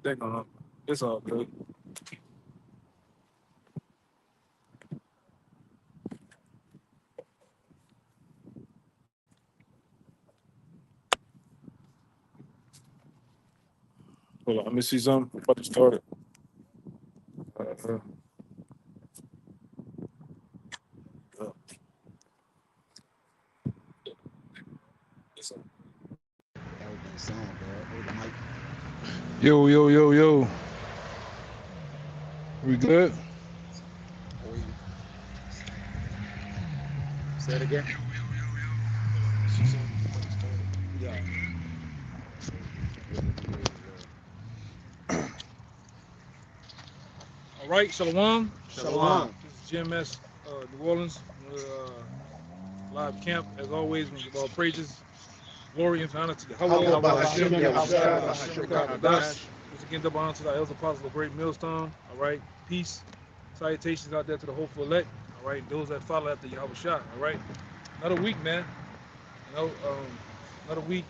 They're gonna. It's all good. Hold on, let me see something. I'm about to start it. Uh, uh, it's That was that song, bro. Hey, Mike. Yo, yo, yo, yo. We good? Oh, you say it again. Yeah. all right, Shalom. Shalom. This is GMS New Orleans. Live camp as always. We give all praises, glory, and honor to the Yahweh, How Yahweh about Hashem, Hashem Yahweh Yahushua Shai, Hashem Hashem Kadash. Kadash? Once again, double honor to the elders apostles of Great Millstone. All right, peace, salutations out there to the hopeful elect. All right, those that follow after Yahweh Shai. All right, another week, man. You know, another week,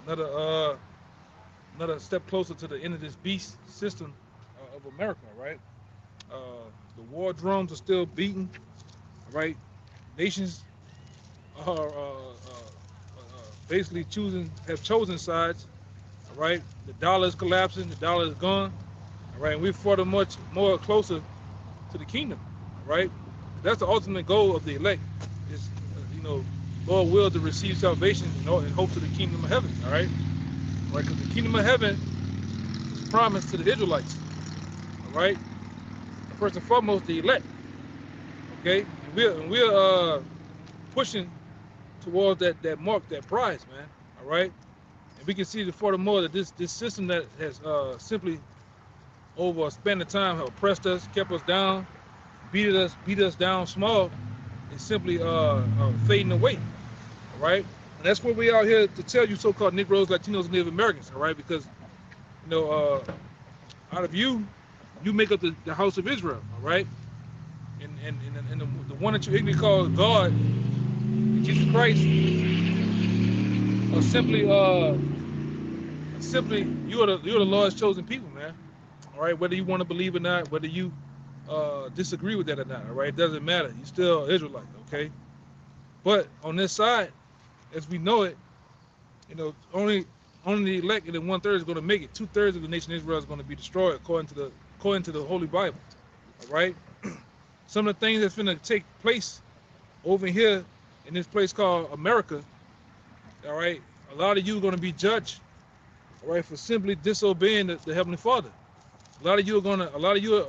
another another step closer to the end of this beast system of America. Right, the war drums are still beating. Right, nations are basically have chosen sides. All right, the dollar is collapsing, the dollar is gone. All right, and we're further much more closer to the kingdom. All right, that's the ultimate goal of the elect is, Lord will to receive salvation in hopes of the kingdom of heaven. All right, because the kingdom of heaven is promised to the Israelites. All right, first and foremost the elect. Okay, and we're pushing towards that mark, that prize, man. All right, and we can see the furthermore that this system that has simply over a span of time have oppressed us, kept us down, beat us down small, is simply fading away. All right, and that's what we out here to tell you, so-called Negroes, Latinos, and Native Americans. All right, because out of you, you make up the house of Israel. All right, and the one that you ignorantly call God, Jesus Christ, are simply you're the Lord's chosen people, man. All right, whether you want to believe or not, whether you disagree with that or not, all right, it doesn't matter. You're still Israelite, okay? But on this side, as we know it, only the elect and then 1/3 is going to make it. 2/3 of the nation of Israel is going to be destroyed according to the Holy Bible, all right? Some of the things that's going to take place over here in this place called America, all right, a lot of you are going to be judged, all right, for simply disobeying the Heavenly Father. A lot of you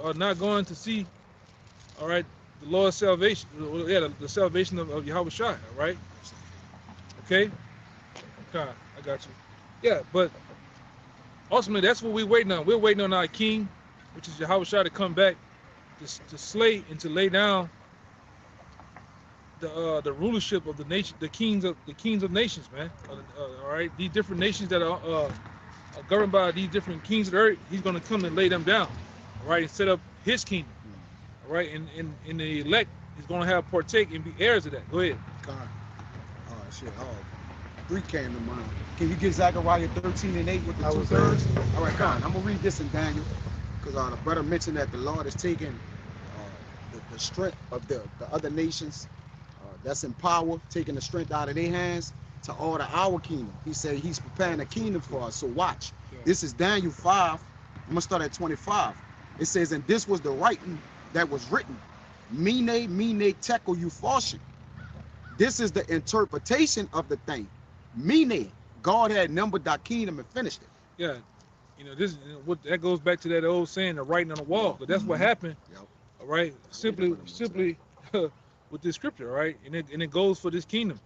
are not going to see, all right, the Lord's salvation, the salvation of Yahweh Shai, all right? Okay? Okay, I got you. Yeah, but ultimately that's what we're waiting on. We're waiting on our king, which is Yahweh Shai, to come back to slay and to lay down the rulership of the nation, the kings of nations, man. All right, these different nations that are governed by these different kings of the earth, he's going to come and lay them down, all right, and set up his kingdom, all right, and the elect is going to have partake and be heirs of that. Go ahead. God. Oh, shit. Oh, 3 came to mind. Can you get Zechariah 13:8 with the 2/3? All right, Con. I'm going to read this in Daniel because the brother mentioned that the Lord is taking the strength of the other nations that's in power, taking the strength out of their hands to order our kingdom. He said he's preparing a kingdom for us. So watch. Yeah. This is Daniel 5. I'm going to start at 25. It says, and this was the writing that was written. Mene, tekel, upharsin. This is the interpretation of the thing. Mene, God had numbered thy kingdom and finished it. Yeah, what that goes back to that old saying, the writing on the wall. But that's what happened. Yep. All right, simply with this scripture, all right, and it goes for this kingdom.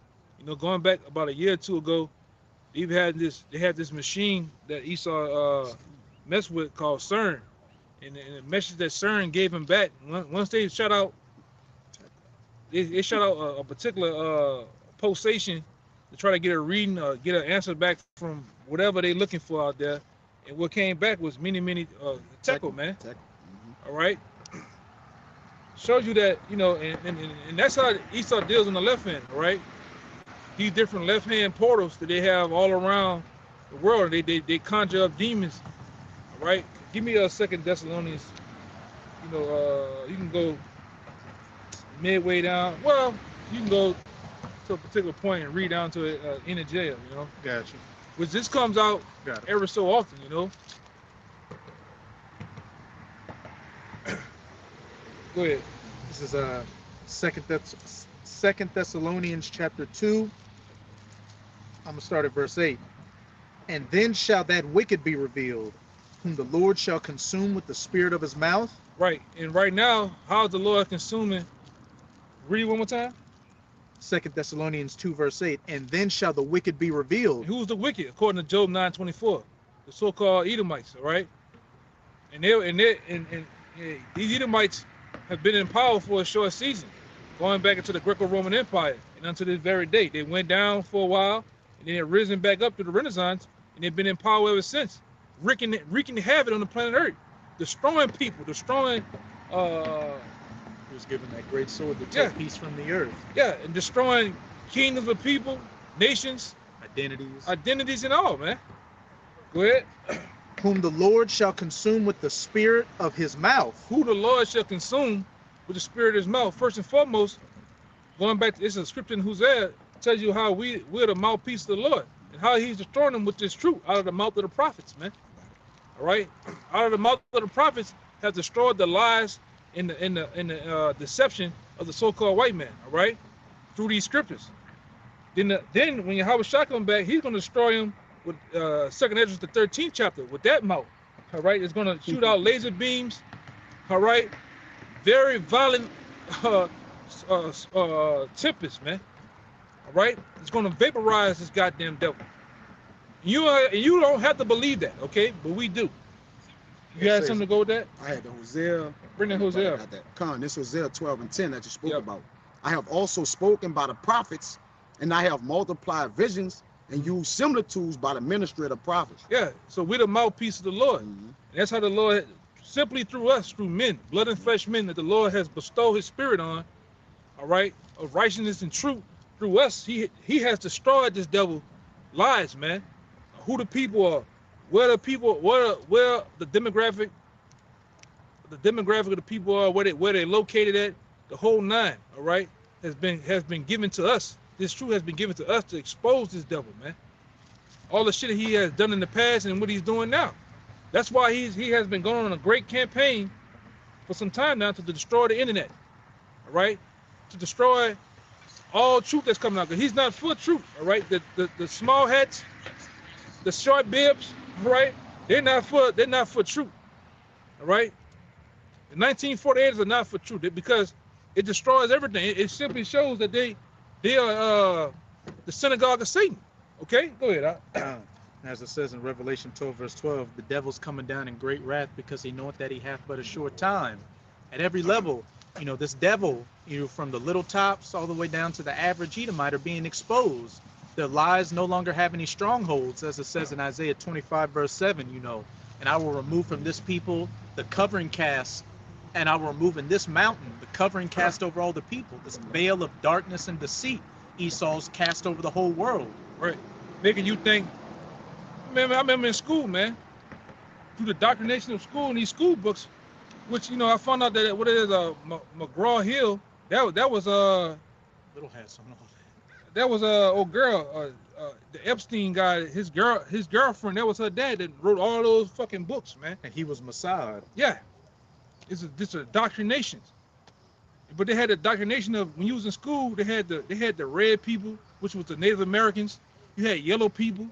Going back about a year or two ago, they had this machine that Esau messed with called CERN, and the message that CERN gave him back once they shut out, they shut out a particular pulsation to try to get a reading, get an answer back from whatever they're looking for out there, and what came back was many tekel, man. All right. Shows you that, and that's how Esau deals on the left hand, all right? These different left hand portals that they have all around the world, they conjure up demons All right. Give me a Second Thessalonians. You can go midway down. Well, you can go to a particular point and read down to in a jail. Gotcha. Which this comes out Got it. ever so often. Go ahead. This is Second Thessalonians chapter 2. I'm gonna start at verse 8. And then shall that wicked be revealed, whom the Lord shall consume with the spirit of his mouth. Right. And right now, how's the Lord consuming? Read one more time. Second Thessalonians 2 verse 8. And then shall the wicked be revealed. And who's the wicked? According to Job 9:24, the so-called Edomites. All right. And these Edomites have been in power for a short season, going back into the Greco-Roman Empire and unto this very day. They went down for a while, and then they've risen back up to the Renaissance, and they've been in power ever since, wreaking havoc on the planet Earth, destroying people, destroying. He was given that great sword to take peace from the earth. Yeah, and destroying kingdoms of people, nations, identities, and all, man. Go ahead. Whom the Lord shall consume with the spirit of his mouth. Who the Lord shall consume with the spirit of his mouth. First and foremost, going back to, it's a scripture in Hosea, tells you how we're the mouthpiece of the Lord and how he's destroying them with this truth out of the mouth of the prophets, man. All right, out of the mouth of the prophets have destroyed the lies in the deception of the so-called white man. All right, through these scriptures. Then when Yahweh Shah come back, he's going to destroy him with 2nd Esdras the 13th chapter with that mouth. All right, it's going to shoot out laser beams. All right, very violent tempest, man. All right, it's going to vaporize this goddamn devil. You don't have to believe that, okay? But we do. You had something to go with that? I had the Hosea. Bring the Hosea. This Hosea 12 and 10 that you spoke about. I have also spoken by the prophets, and I have multiplied visions and used similitudes by the ministry of the prophets. Yeah, so we're the mouthpiece of the Lord. Mhm. And that's how the Lord, simply through us, through men, blood and flesh men, that the Lord has bestowed his spirit on, all right, of righteousness and truth. Through us, he has destroyed this devil lies, man. Who the people are, where the demographic of the people are, where they located at, the whole nine, all right, has been given to us. This truth has been given to us to expose this devil, man. All the shit that he has done in the past and what he's doing now. That's why he has been going on a great campaign for some time now to destroy the internet, all right, to destroy all truth that's coming out. Because he's not for truth, all right. The small hats, the short bibs, all right, they're not for truth, all right. The 1948ers are not for truth because it destroys everything. It simply shows that they are the synagogue of Satan. Okay, go ahead. As it says in Revelation 12 verse 12, the devil's coming down in great wrath because he knoweth that he hath but a short time. At every level, this devil, from the little tops all the way down to the average Edomite are being exposed. Their lies no longer have any strongholds, as it says in Isaiah 25 verse 7, and I will remove from this people the covering cast, and I will remove in this mountain the covering cast over all the people, this veil of darkness and deceit Esau's cast over the whole world. Right, making you think. I remember in school, man, through the indoctrination of school and these school books, which I found out that what it is, McGraw Hill, that was Little hats on all that. That was old girl, the Epstein guy, his girlfriend, that was her dad that wrote all those fucking books, man. And he was Mossad. Yeah, this is indoctrination. But they had the indoctrination of when you was in school, they had the red people, which was the Native Americans. You had yellow people,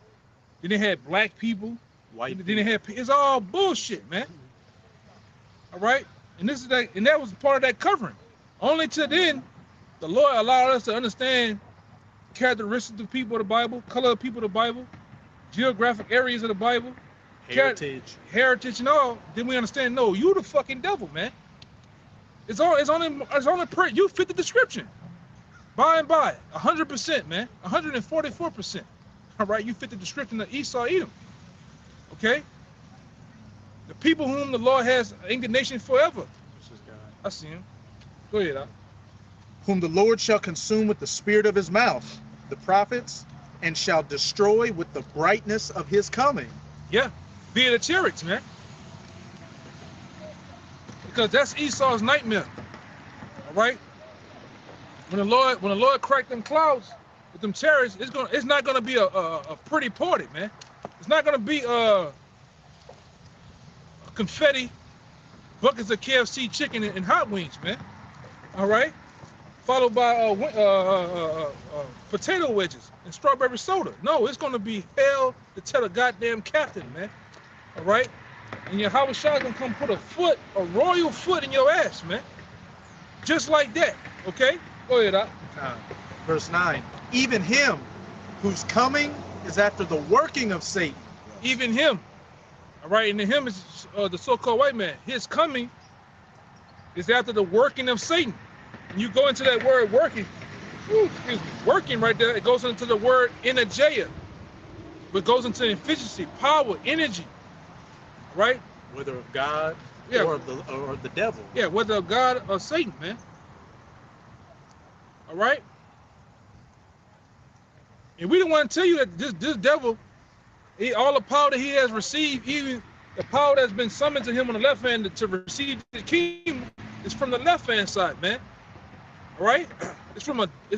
then they had black people, White. Then they had, it's all bullshit, man. All right, and that was part of that covering. Only to then, the Lord allowed us to understand characteristics of people of the Bible, color of people of the Bible, geographic areas of the Bible, heritage and all. Then we understand, no, you the fucking devil, man. It's only print. You fit the description. By and by, 100%, man, 144%. All right, you fit the description of Esau, Edom. Okay, the people whom the Lord has indignation forever. I see him. Go ahead. Whom the Lord shall consume with the spirit of his mouth, the prophets, and shall destroy with the brightness of his coming. Yeah, via the chariots, man. because that's Esau's nightmare. All right. When the Lord cracked them clouds with them chariots, it's not gonna be a pretty party, man. It's not gonna be confetti, buckets of KFC chicken and hot wings, man. All right. Followed by potato wedges and strawberry soda. No, it's gonna be hell to tell the goddamn captain, man. All right. And your Yahweh Shai gonna come put a royal foot in your ass, man. Just like that. Okay. Go ahead, Doc. Verse 9. Even him whose coming is after the working of Satan. Even him. All right. And the him is the so-called white man. His coming is after the working of Satan. When you go into that word working, working right there, it goes into the word energeia. It goes into efficiency, power, energy. Right? Whether of God or the devil. Yeah, whether of God or Satan, man. All right? And we don't want to tell you that this devil, all the power that he has received, even the power that's been summoned to him on the left hand to receive the kingdom, is from the left hand side, man. All right? It's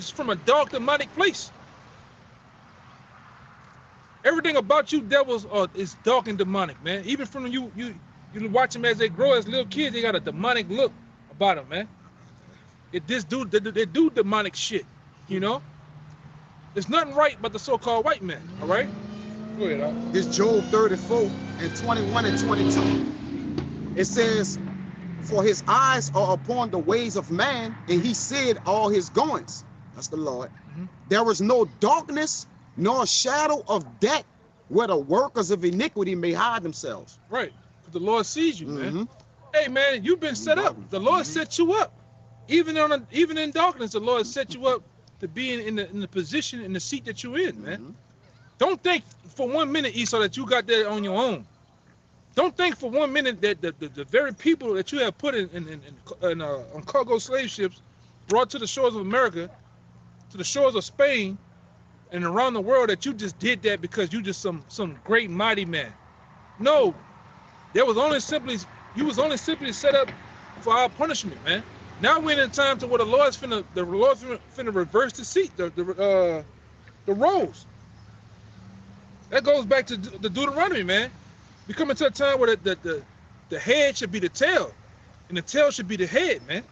from a dark demonic place. Everything about you devils is dark and demonic, man. Even from you watch them as they grow as little kids, they got a demonic look about them, man. They do demonic shit, you know? There's nothing right but the so-called white man, all right? Go ahead, Al. This Job 34 and 21 and 22. It says, for his eyes are upon the ways of man, and he said all his goings. That's the Lord. Mm-hmm. There is no darkness, nor shadow of death, where the workers of iniquity may hide themselves. Right. The Lord sees you, Mm-hmm. man. Hey, man, you've been set up. The Lord set you up. Even in darkness, the Lord set you up to be in the position, in the seat that you're in, man. Mm-hmm. Don't think for 1 minute, Esau, that you got that on your own. Don't think for 1 minute that the very people that you have put on cargo slave ships, brought to the shores of America, to the shores of Spain, and around the world, that you just did that because you just some great mighty man. No, you was only simply set up for our punishment, man. Now we're in a time to where the Lord's finna reverse the seat, the roles. That goes back to the Deuteronomy, man. We coming to a time where the head should be the tail, and the tail should be the head, man.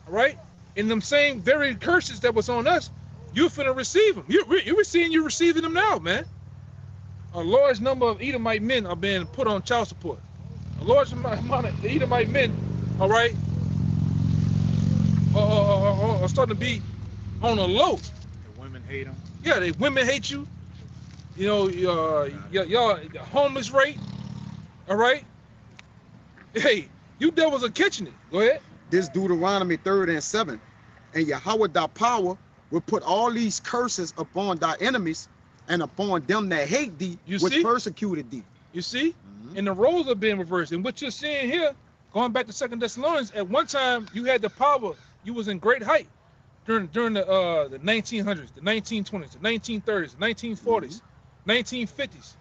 All right? And them same very curses that was on us, you finna receive them. You're seeing you receiving them now, man. A large number of Edomite men are being put on child support. A large amount of Edomite men, all right, are starting to be on a low. The women hate them. Yeah, the women hate you. You know, y'all homeless rate. All right. Hey, you devils are catching it. Go ahead. This Deuteronomy 3 and 7. And Yahweh thy power will put all these curses upon thy enemies and upon them that hate thee, which persecuted thee. You see? Mm-hmm. And the roles are being reversed. And what you're seeing here, going back to 2 Thessalonians, at one time you had the power. You was in great height during the 1900s, the 1920s, the 1930s, the 1940s, 1950s,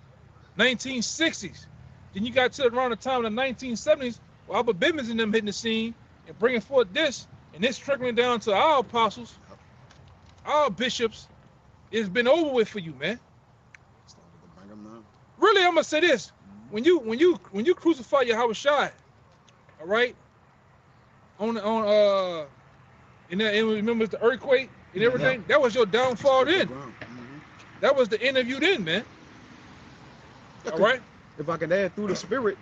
1960s. Then you got to around the time of the 1970s, where Albert Bivens and them hitting the scene and bringing forth this, and it's trickling down to our apostles, our bishops. It's been over with for you, man. Really, I'm gonna say this: when you crucify Yahweh Shai, all right, and remember the earthquake and everything, that was your downfall then. That was the end of you then, man. All right. If I could add through the spirit,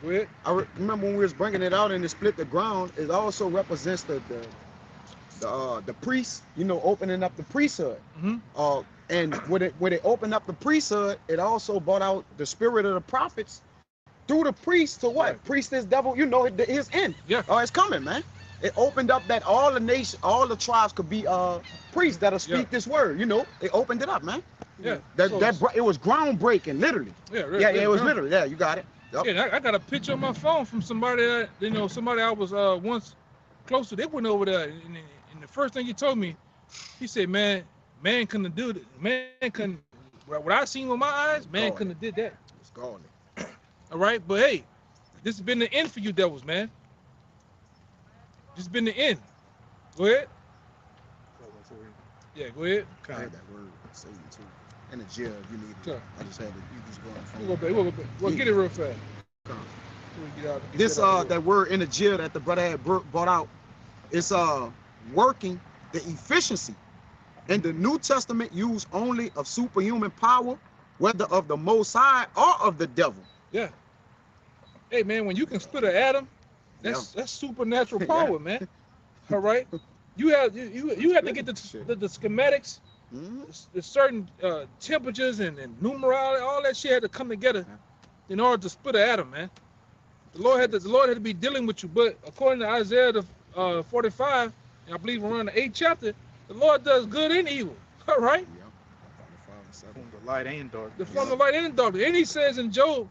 I remember when we was bringing it out and it split the ground. It also represents the priests, you know, opening up the priesthood. Mm-hmm. And when it opened up the priesthood, it also brought out the spirit of the prophets through the priests to what? Right. Priest is devil, you know, his end. Yeah. Oh, it's coming, man. It opened up that all the nation, all the tribes could be priests that'll speak this word. You know, it opened it up, man. Yeah. It was groundbreaking, literally. Yeah. It was literally. Yeah, you got it. Yep. Yeah, I got a picture on my phone from somebody that, you know, somebody I was once close to. They went over there, and the first thing he told me, he said, man couldn't do it. Man couldn't. What I seen with my eyes, man couldn't have did that. It's gone. All right, but hey, this has been the end for you devils, man. Just been the end. Go ahead. Yeah, go ahead. I had that word, Satan too. And the jail, if you need it. Sure. I just had it. You just going from. We'll go back. We'll go back. We'll get it real fast. Come. So we get out, get This that out of the way. that word in the jail that the brother had brought out, it's working the efficiency. In the New Testament, use only of superhuman power, whether of the Most High or of the devil. Yeah. Hey man, when you can split an atom, that's supernatural power, man. All right. You have to get the schematics, the certain temperatures and numerology, all that shit had to come together in order to split an atom, man. The Lord had to be dealing with you, but according to Isaiah 45, and I believe around the 8th chapter, the Lord does good and evil. All right. From the light and darkness. From the light and darkness. And he says in Job,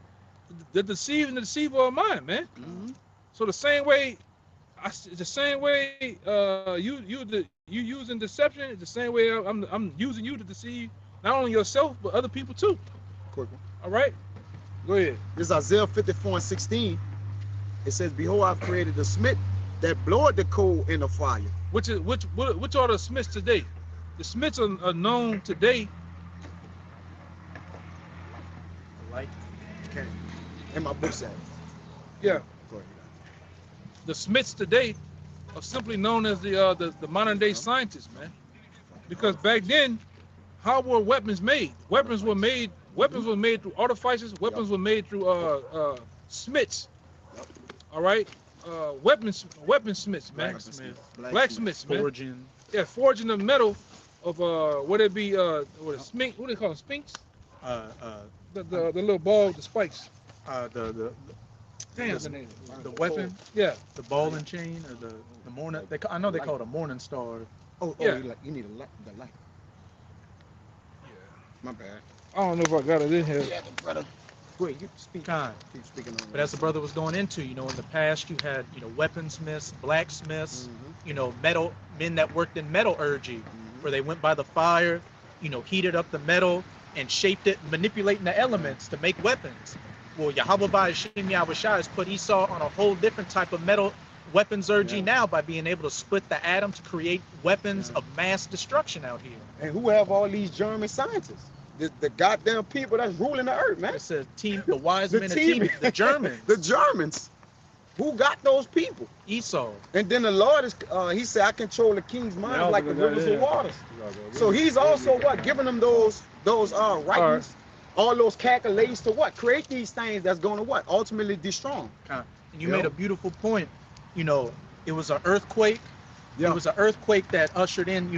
the deceiver and the deceiver are mine, man. So the same way, you using deception, the same way I'm using you to deceive not only yourself but other people too. Quick one. All right, go ahead. This is Isaiah 54:16. It says, "Behold, I've created a smith that bloweth the coal in the fire." Which are the Smiths today? The Smiths are known today. Light. Okay. In my book says. Yeah. Go ahead. The Smiths today are simply known as the modern day scientists, man. Because back then, how were weapons made? Weapons were made through artificers. Weapons were made through smiths. All right, weaponsmiths, man. Blacksmiths, man. Forging. Yeah, forging the metal of what it be what do they call them? Spinks? The little ball, the spikes. Damn the name. The weapon. Yeah. The ball and chain, or the morning. I know they call it a morning star. Yeah. You need the light. Yeah. My bad. I don't know if I got it in here. Yeah, the brother. Go ahead, you speak. Keep speaking on. But as the brother was going into, in the past you had, weaponsmiths, blacksmiths, men that worked in metallurgy, where they went by the fire, heated up the metal and shaped it, manipulating the elements to make weapons. Well, Yahweh Hashem Yahushua has put Esau on a whole different type of metal weaponsurgy now by being able to split the atom to create weapons of mass destruction out here. And who have all these German scientists? The goddamn people that's ruling the earth, man. It's a team, the wise men, the Germans. The Germans. Who got those people? Esau. And then the Lord is, he said, I control the king's mind like the rivers of waters. So he's also what? Giving them those writings, all those calculations to what? Create these things that's going to what? Ultimately destroy them. And you made a beautiful point. It was an earthquake. Yeah. It was an earthquake that ushered in,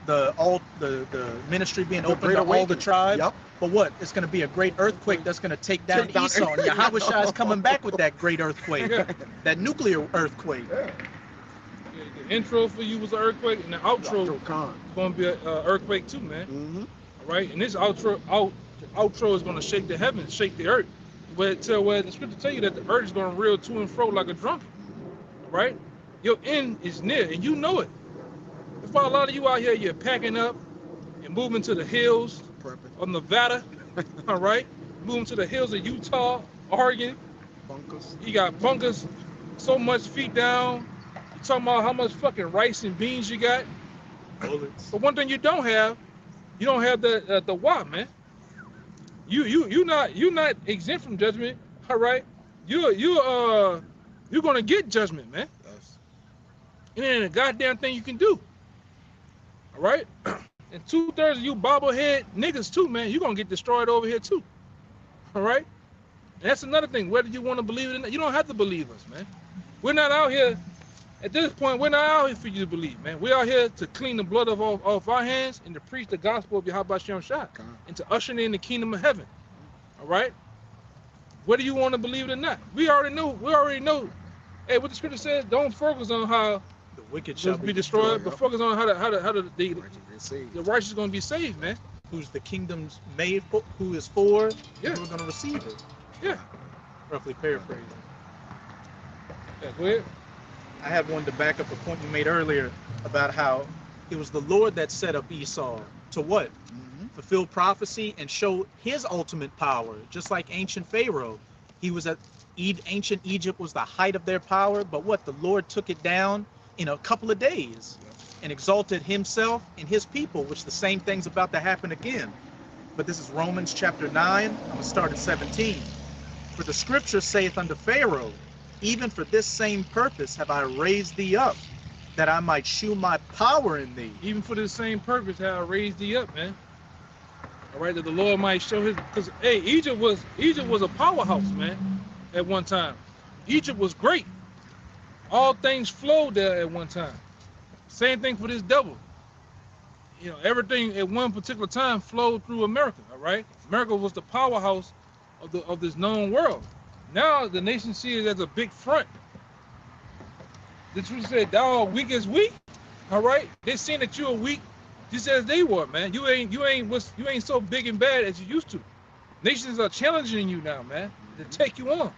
the ministry being open to all the tribes. Yep. But what? It's going to be a great earthquake that's going to take down Esau. And Yahushua is coming back with that great earthquake, that nuclear earthquake. Yeah. The intro for you was an earthquake, and the outro is going to be an earthquake too, man. All right, and this outro is going to shake the heavens, shake the earth. Where the scripture tell you that the earth is going to reel to and fro like a drunken. Right? Your end is near, and you know it. That's why a lot of you out here, you're packing up and moving to the hills of Nevada, all right? Moving to the hills of Utah, Oregon. Bunkers. You got bunkers so much feet down. You're talking about how much fucking rice and beans you got. Bullets. But one thing you don't have the what, man. You're not exempt from judgment, all right? You're gonna get judgment, man. Yes. And ain't a goddamn thing you can do. All right? And 2/3 of you bobblehead niggas too, man, you're gonna get destroyed over here too. All right? And that's another thing. Whether you want to believe it or not, you don't have to believe us, man. We're not out here, at this point, we're not out here for you to believe, man. We're out here to clean the blood off our hands and to preach the gospel of Yahweh Shem Shah and to usher in the kingdom of heaven. All right? Whether you want to believe it or not. We already know. Hey, what the scripture says, don't focus on how the wicked shall be destroyed, but focus on how the righteous is going to be saved, man. Who's the kingdom's made for, who is for, Yeah. who are going to receive it. Yeah. Roughly paraphrasing. Yeah, go ahead. I have one to back up a point you made earlier about how it was the Lord that set up Esau to what? Fulfill prophecy and show his ultimate power, just like ancient Pharaoh. He was at ancient Egypt was the height of their power, but what? The Lord took it down in a couple of days, and exalted himself and his people, which the same thing's about to happen again. But this is Romans chapter 9. I'm going to start at 17. For the scripture saith unto Pharaoh, even for this same purpose have I raised thee up, that I might shew my power in thee. Even for the same purpose, how I raised thee up, man. All right, that the Lord might show his, because hey, Egypt was a powerhouse, man, at one time. Egypt was great. All things flowed there at one time. Same thing for this devil. You know, everything at one particular time flowed through America. All right, America was the powerhouse of this known world. Now the nation sees it as a big front. The truth said, thou art weak as weak. All right, they seen that you are weak, just as they were, man. You ain't so big and bad as you used to. Nations are challenging you now, man, to take you on.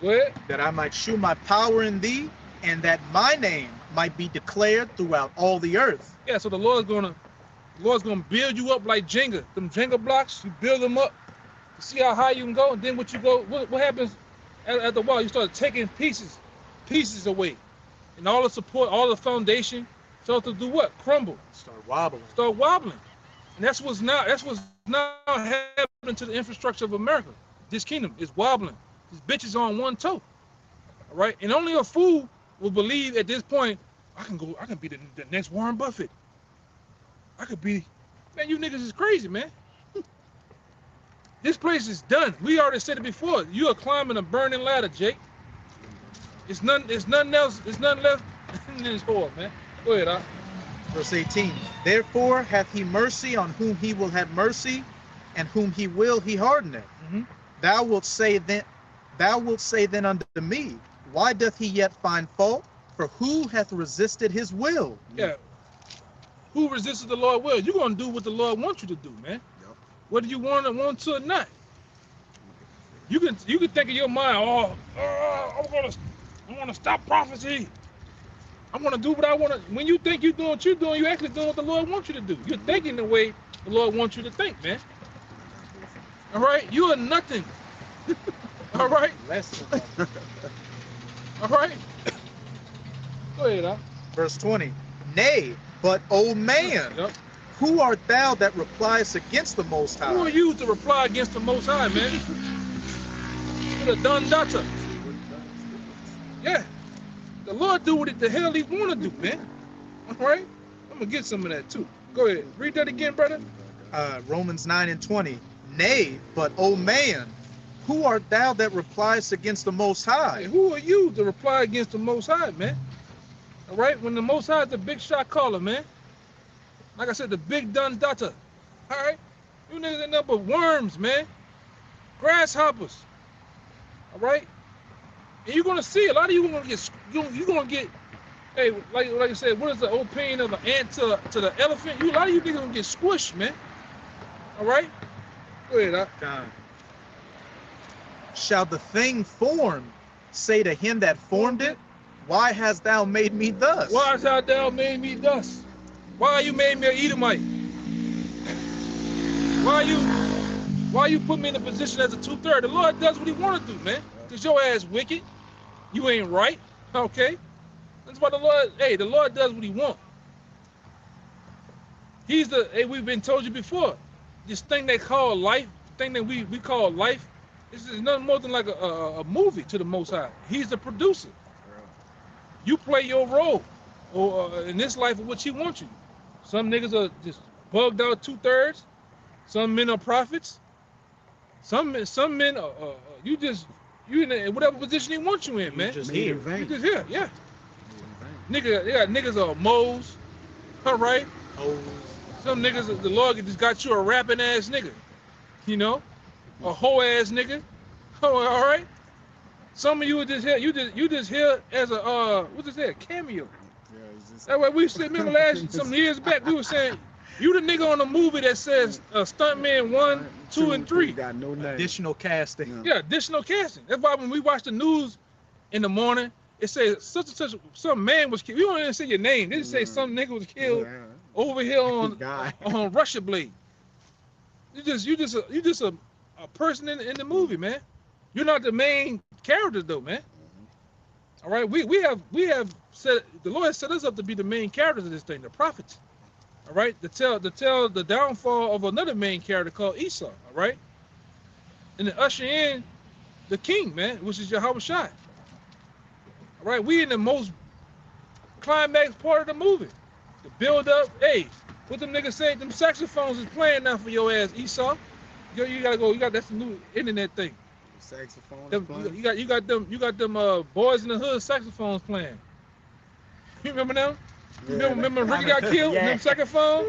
Go ahead. That I might shew my power in thee, and that my name might be declared throughout all the earth. Yeah, so the Lord's gonna build you up like Jenga. Them Jenga blocks, you build them up. You see how high you can go, and then what happens at the wall? You start taking pieces away, and all the support, all the foundation starts to do what? Crumble. Start wobbling. Start wobbling, and that's what's now happening to the infrastructure of America. This kingdom is wobbling. This bitch is on one toe. All right, and only a fool will believe at this point, I can be the next Warren Buffett. I could be, man, you niggas is crazy, man. This place is done. We already said it before. You are climbing a burning ladder, Jake. It's nothing left in this hole, man. Go ahead, Al. Verse 18. Therefore hath he mercy on whom he will have mercy, and whom he will he hardeneth. Mm-hmm. Thou wilt say then unto me, why doth he yet find fault? For who hath resisted his will? Yeah. Who resisted the Lord's will? You're gonna do what the Lord wants you to do, man. Yep. Whether you want to or not. You can think in your mind, I want to stop prophecy. I want to do what I want to. When you think you're doing what you're doing, you're actually doing what the Lord wants you to do. You're thinking the way the Lord wants you to think, man. All right, you are nothing. All right. All right. Go ahead, Al. Verse 20. Nay, but O man, Yep. who art thou that repliest against the Most High? Who are you to reply against the Most High, man? You're the done data. Yeah. The Lord do what the hell he want to do, man. All right? I'm going to get some of that too. Go ahead. Read that again, brother. Romans 9 and 20. Nay, but O man, who art thou that repliest against the Most High? Hey, who are you to reply against the Most High, man? All right? When the Most High is the big shot caller, man. Like I said, the big done data. All right? You niggas end up with worms, man. Grasshoppers. All right? And you're gonna see a lot of you gonna get hey, like I said, what is the old pain of an ant to the elephant? A lot of you niggas gonna get squished, man. All right? Go ahead, Doc. Shall the thing formed say to him that formed it, why hast thou made me thus? Why hast thou made me thus? Why you made me an Edomite? Why you put me in a position as a 2/3? The Lord does what he want to do, man. Cause your ass wicked. You ain't right. Okay? That's why the Lord does what he want. We've been told you before. This thing they call life, the thing that we call life, this is nothing more than like a movie to the Most High. He's the producer. You play your role, or in this life of what he wants you. Some niggas are just bugged out 2/3. Some men are prophets. Some men are you in whatever position he wants you in, man. You just Made here. in vain. You just here, yeah. Niggas are moles, all right. Oh, Some niggas, the Lord just got you a rapping ass nigga, you know, a hoe ass nigga. Oh, all right. Some of you are just here. You just here as a what's this here? Cameo. Yeah, it's just, That way we said. Remember some years back we were saying you the nigga on the movie that says Stuntman 1, 2, and 3. Got no name. additional casting. Yeah, additional casting. That's why when we watch the news in the morning, it says such and such some man was killed. We don't even say your name. They just say some nigga was killed Yeah. over here on Guy. on Russia Blade. You just a person in the movie, man. You're not the main character though, man. All right, we have set, the Lord has set us up to be the main characters of this thing, the prophets. All right, to tell the downfall of another main character called Esau. All right, and to usher in the king, man, which is Yahweh Shai. All right, we in the most climax part of the movie. The build up, hey, what them niggas say? Them saxophones is playing now for your ass, Esau. You gotta go. You got that's the new internet thing. Saxophone. Them, you got them boys in the hood saxophones playing. You remember them? Remember Ricky got killed? Yeah. Them saxophones?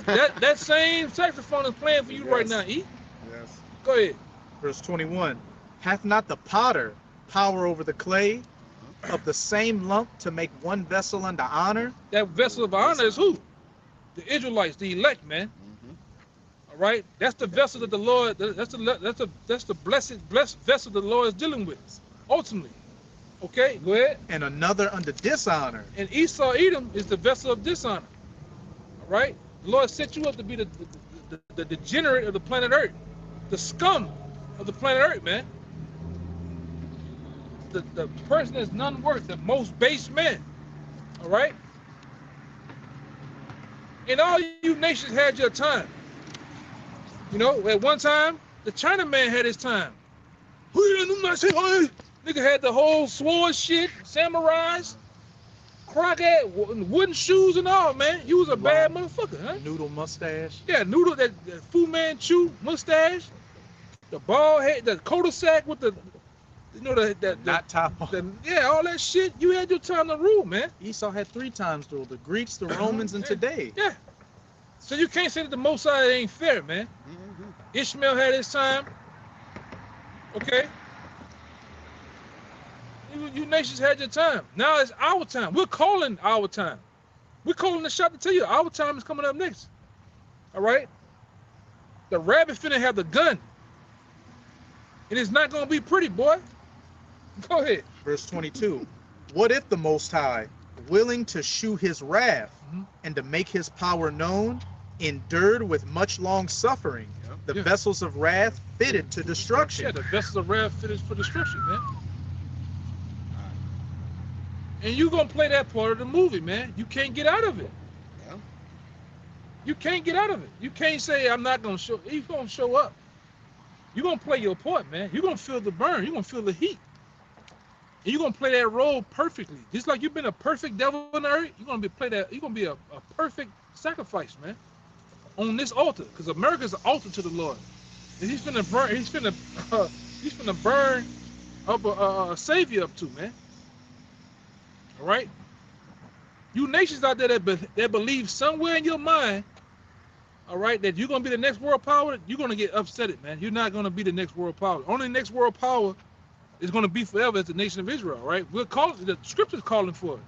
That same saxophone is playing for you right now, E. Yes. Go ahead. Verse 21. Hath not the potter power over the clay of the same lump to make one vessel unto honor? That vessel of honor is who? The Israelites, the elect, man. Mm-hmm. All right, that's the vessel that the Lord. That's the blessed vessel the Lord is dealing with, ultimately. Okay, go ahead. And another unto dishonor. And Esau, Edom, is the vessel of dishonor. All right, the Lord set you up to be the degenerate of the planet Earth, the scum of the planet Earth, man. The person that's none worth, the most base man. All right. And all you nations had your time. You know, at one time, the Chinaman had his time. Nigga had the whole sword shit, samurais, crockett, wooden shoes and all, man. You was a bad motherfucker, huh? Noodle mustache. Yeah, noodle, that Fu Manchu mustache, the bald head, the cul-de-sac with the, you know, Not top on. yeah, all that shit. You had your time to rule, man. Esau had 3 times to rule: the Greeks, the Romans, and today. Yeah. So you can't say that the Most High ain't fair, man. Mm-hmm. Ishmael had his time. Okay. You nations had your time. Now it's our time. We're calling our time. We're calling the shot to tell you our time is coming up next. All right? The rabbit finna have the gun. And it's not gonna be pretty, boy. Go ahead. Verse 22. What if the Most High, willing to shew his wrath Mhm. and to make his power known, endured with much long suffering the Yeah. vessels of wrath fitted to destruction? Yeah, the vessels of wrath fitted for destruction, man. And you gonna play that part of the movie, man. You can't get out of it. Yeah. You can't get out of it. You can't say I'm not gonna show. He's gonna show up. You're gonna play your part, man. You're gonna feel the burn. You're gonna feel the heat. And you're gonna play that role perfectly. Just like you've been a perfect devil on the earth, you're gonna be a perfect sacrifice, man. On this altar. Because America's an altar to the Lord. And he's finna burn up a savior up to, man. All right? You nations out there that believe somewhere in your mind, all right, that you're going to be the next world power, you're going to get upset, man. You're not going to be the next world power. Only next world power is going to be forever as the nation of Israel, right? The scripture's calling for it.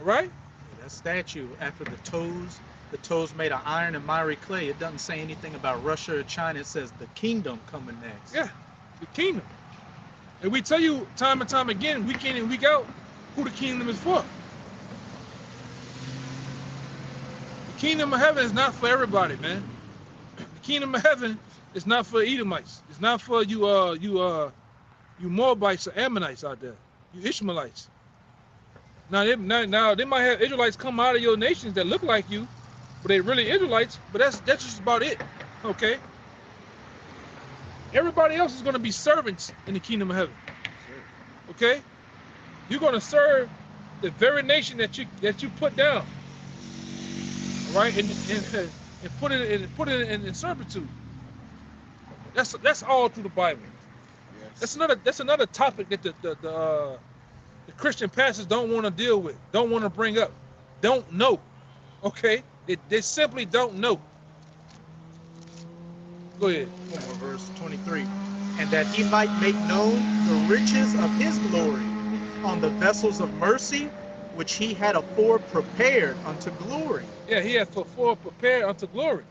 All right? That statue, after the toes made of iron and miry clay, it doesn't say anything about Russia or China. It says the kingdom coming next. Yeah, the kingdom. And we tell you time and time again, week in and week out, who the kingdom is for. The kingdom of heaven is not for everybody, man. The kingdom of heaven is not for Edomites. It's not for you Moabites or Ammonites out there. You Ishmaelites. Now they might have Israelites come out of your nations that look like you, but they're really Israelites. But that's just about it. Okay. Everybody else is going to be servants in the kingdom of heaven. Okay. You're going to serve the very nation that you put down, all right, and put it in servitude. That's all through the Bible. Yes. That's another topic that the Christian pastors don't want to deal with, don't want to bring up, don't know. Okay, they simply don't know. Go ahead. Verse 23. And that he might make known the riches of his glory on the vessels of mercy, which he had afore prepared unto glory. Yeah, he has before prepared unto glory.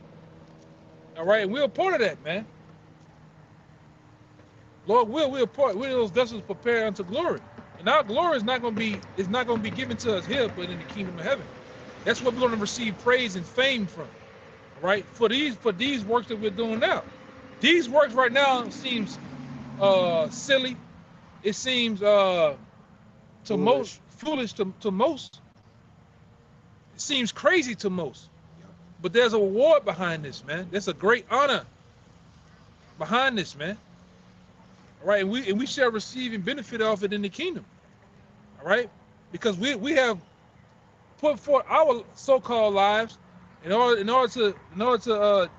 All right, and we're a part of that, man. Lord, we're those vessels prepared unto glory. And our glory is not going to be given to us here, but in the kingdom of heaven. That's what we're going to receive praise and fame from. All right, for these works that we're doing now. These works right now seems silly. It seems to most, foolish to most. It seems crazy to most. But there's a reward behind this, man. There's a great honor behind this, man. All right, and we shall receive and benefit of it in the kingdom. All right, because we have put forth our so-called lives in order to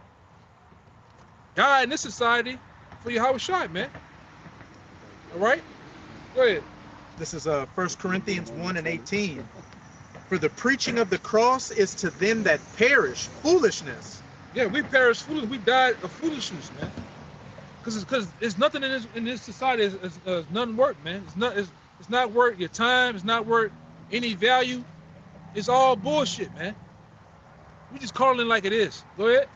guide this society for Yahweh Shai, man. All right, go ahead. This is 1 Corinthians 1:18. For the preaching of the cross is to them that perish foolishness. Yeah, we perish foolish. We died of foolishness, man. Because it's nothing in this society is nothing worth, man. It's not worth your time. It's not worth any value. It's all bullshit, man. We just calling it like it is. Go ahead.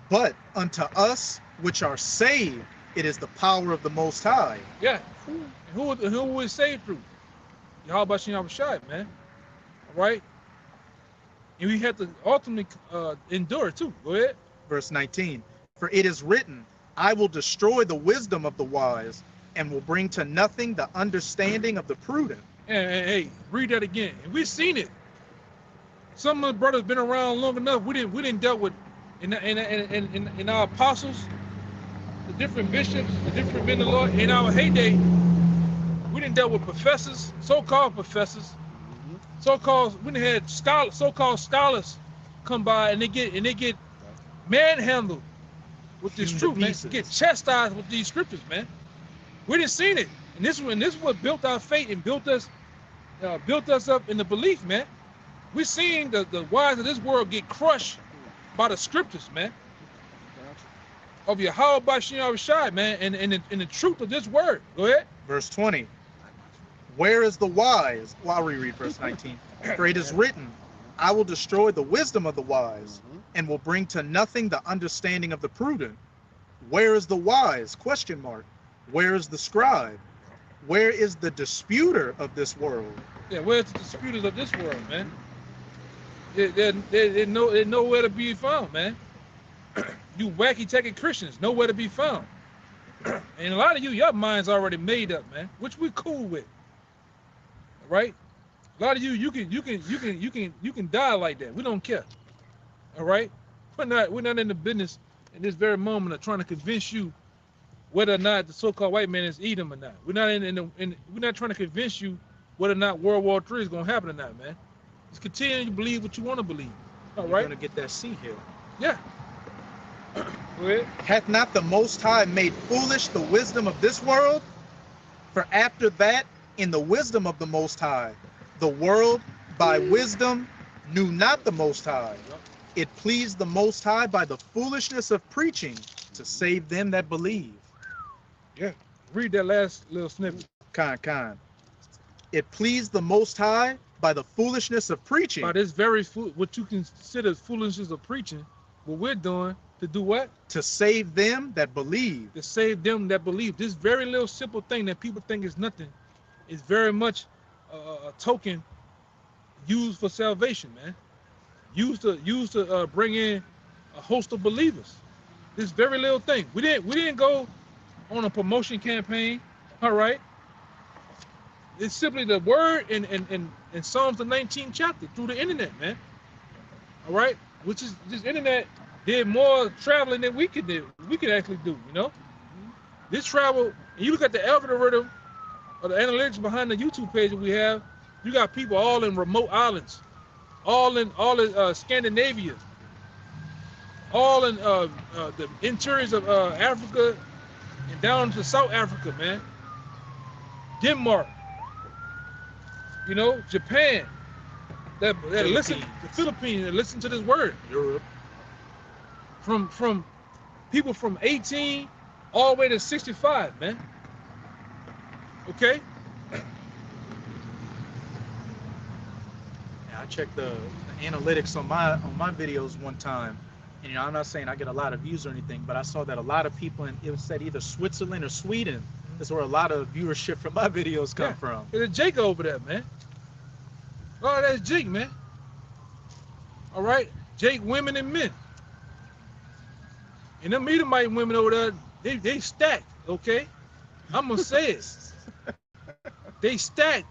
But unto us which are saved, it is the power of the Most High. Yeah. And who was saved through? Yahweh Shem Shai, man. All right. And we have to ultimately endure too. Go ahead. Verse 19. For it is written, I will destroy the wisdom of the wise and will bring to nothing the understanding of the prudent. And hey, read that again. And we've seen it. Some of the brothers been around long enough. We didn't dealt with in our apostles, the different bishops, the different men of the Lord. In our heyday, we didn't dealt with professors, so-called professors, we done had so-called scholars come by and they get manhandled with this truth, man. Get chastised with these scriptures, man. We didn't seen it, and this is what built our faith and built us up in the belief, man. We're seeing the wise of this world get crushed by the scriptures, man. Of Yahweh Bashim Shai, man, and the truth of this word. Go ahead. Verse 20. Where is the wise? Well, I'll reread verse 19. For it is written, I will destroy the wisdom of the wise and will bring to nothing the understanding of the prudent. Where is the wise? Question mark. Where is the scribe? Where is the disputer of this world? Yeah, where's the disputers of this world, man? They're nowhere to be found, man. You wacky-tacky Christians, nowhere to be found. And a lot of you, your mind's already made up, man, which we're cool with. Right? A lot of you can die like that. We don't care. All right? We're not in the business in this very moment of trying to convince you whether or not the so-called white man is Edom or not. We're not trying to convince you whether or not World War III is gonna happen or not, man. Just continue to believe what you want to believe. All right? You're gonna get that seat here. Yeah. Go ahead. Hath not the Most High made foolish the wisdom of this world? For after that, in the wisdom of the Most High, the world by wisdom knew not the Most High. It pleased the Most High by the foolishness of preaching to save them that believe. Yeah. Read that last little snippet. Kind. It pleased the Most High by the foolishness of preaching. By this very what you consider foolishness of preaching, what we're doing to do what? To save them that believe. To save them that believe. This very little simple thing that people think is nothing is very much a token used for salvation, man. Used to bring in a host of believers. This very little thing. We didn't go on a promotion campaign. All right. It's simply the word in Psalms the 19th chapter through the internet, man. All right, which is this internet did more traveling than we could actually do. You know, this travel. And you look at the algorithm or the analytics behind the YouTube page that we have. You got people all in remote islands, all in Scandinavia, all in the interiors of Africa and down to South Africa, man. Denmark. You know, Japan, that listen, the Philippines, that listen to this word. Europe. From people from 18 all the way to 65, man. Okay? Yeah, I checked the analytics on my videos one time, and you know, I'm not saying I get a lot of views or anything, but I saw that a lot of people it said either Switzerland or Sweden. That's where a lot of viewership from my videos come from. There's Jake over there, man. Oh, that's Jake, man. All right, Jake, women and men. And them Edomite women over there, they stacked, okay? I'm gonna say it. They stacked.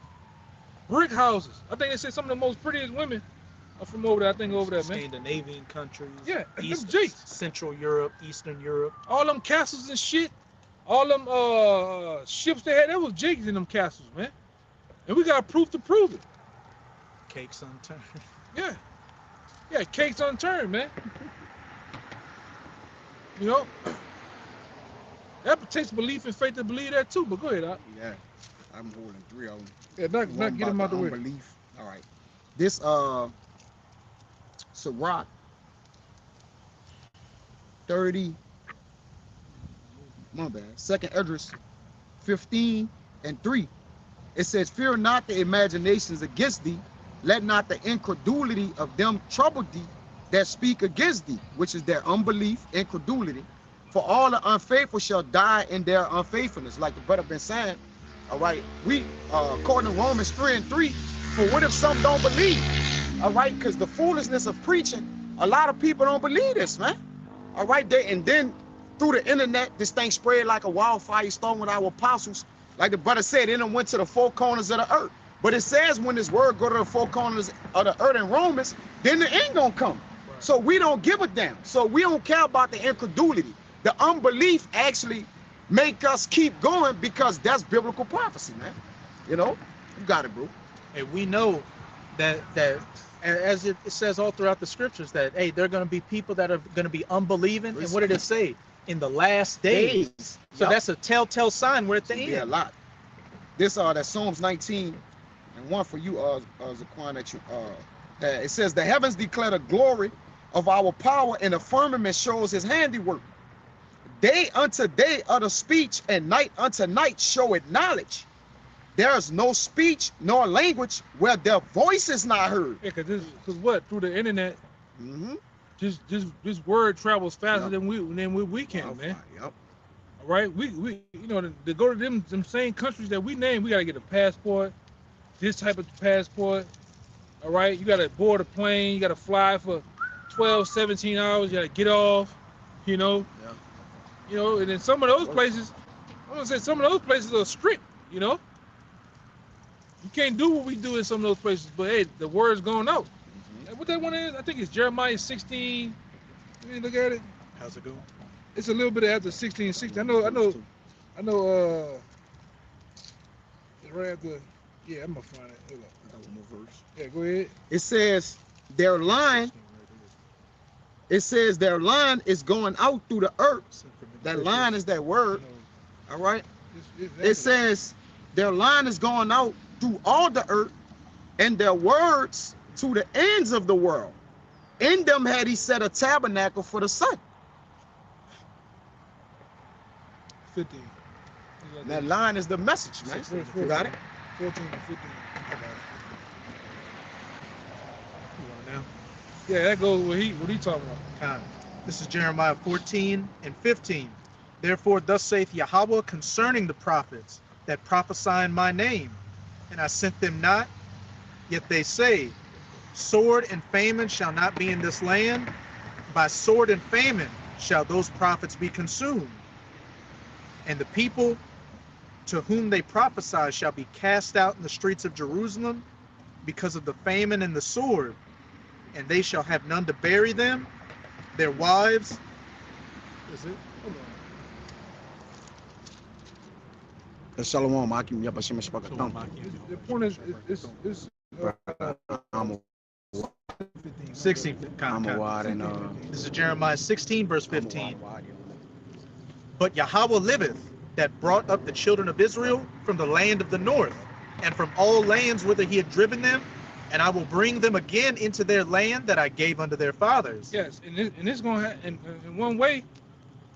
brick houses. I think they said some of the most prettiest women are from over there. I think over there, man. Scandinavian countries. Yeah, them East, Jakes. Central Europe, Eastern Europe. All them castles and shit. All them ships they had, that was Jakes in them castles, man. And we got proof to prove it. Cakes unturned. Yeah. Yeah, cakes unturned, man. You know? That takes belief and faith to believe that too, but go ahead, Doc. Yeah, I'm holding 3 of them. Yeah, not get them out the way. Unbelief. All right. This Sirach 30. My bad. Second Esdras 15:3. It says, "Fear not the imaginations against thee. Let not the incredulity of them trouble thee that speak against thee," which is their unbelief, incredulity. "For all the unfaithful shall die in their unfaithfulness," like the brother been saying. All right, we according to Romans 3:3, for what if some don't believe? All right, because the foolishness of preaching, a lot of people don't believe this, man. All right, and then through the internet, this thing spread like a wildfire, storm with our apostles. Like the brother said, it went to the 4 corners of the earth. But it says when this word go to the 4 corners of the earth in Romans, then the end gonna come. Right. So we don't give a damn. So we don't care about the incredulity. The unbelief actually make us keep going because that's biblical prophecy, man. You know, you got it, bro. And we know that as it says all throughout the scriptures that, hey, there are going to be people that are going to be unbelieving. And what did it say? In the last days. So that's a telltale sign we're at the end. Yeah, a lot. This that Psalms 19:1 for you, Zaquan, that you it says, "The heavens declare the glory of our power, and the firmament shows his handiwork. Day unto day utter speech, and night unto night showeth knowledge. There is no speech nor language where their voice is not heard." Yeah, because what? Through the internet, this word travels faster than we can, man. Yep. All right, we you know, to go to them same countries that we name, we gotta get a passport, this type of passport. All right, you gotta board a plane, you gotta fly for 12, 17 hours, you gotta get off, you know. Yeah. You know, and then some of those places, I'm gonna say some of those places are strict, you know. You can't do what we do in some of those places, but hey, the word's going out. What that one is, I think it's Jeremiah 16. Let me look at it. How's it going? It's a little bit after 16:16. I know. It's right after. Yeah, I'm gonna find it. Hold up. I got one more verse. Yeah, go ahead. It says their line. It says their line is going out through the earth. That line is that word. All right. It says their line is going out through all the earth, and their words to the ends of the world. In them had he set a tabernacle for the sun. 15. That line is the message, man. You got it? 14 and 15. I got it. You want it now? Yeah, that goes what he talking about. This is Jeremiah 14:15. "Therefore thus saith Yahweh concerning the prophets that prophesy in my name, and I sent them not, yet they say, sword and famine shall not be in this land. By sword and famine shall those prophets be consumed. And the people to whom they prophesy shall be cast out in the streets of Jerusalem because of the famine and the sword, and they shall have none to bury them. Their wives." Is it? Hold on. Shalom, Akim, Yabashim, The point is 16. This is Jeremiah 16, verse 15. "But Yahweh liveth, that brought up the children of Israel from the land of the north, and from all lands whither he had driven them, and I will bring them again into their land that I gave unto their fathers." Yes, and it's gonna in one way,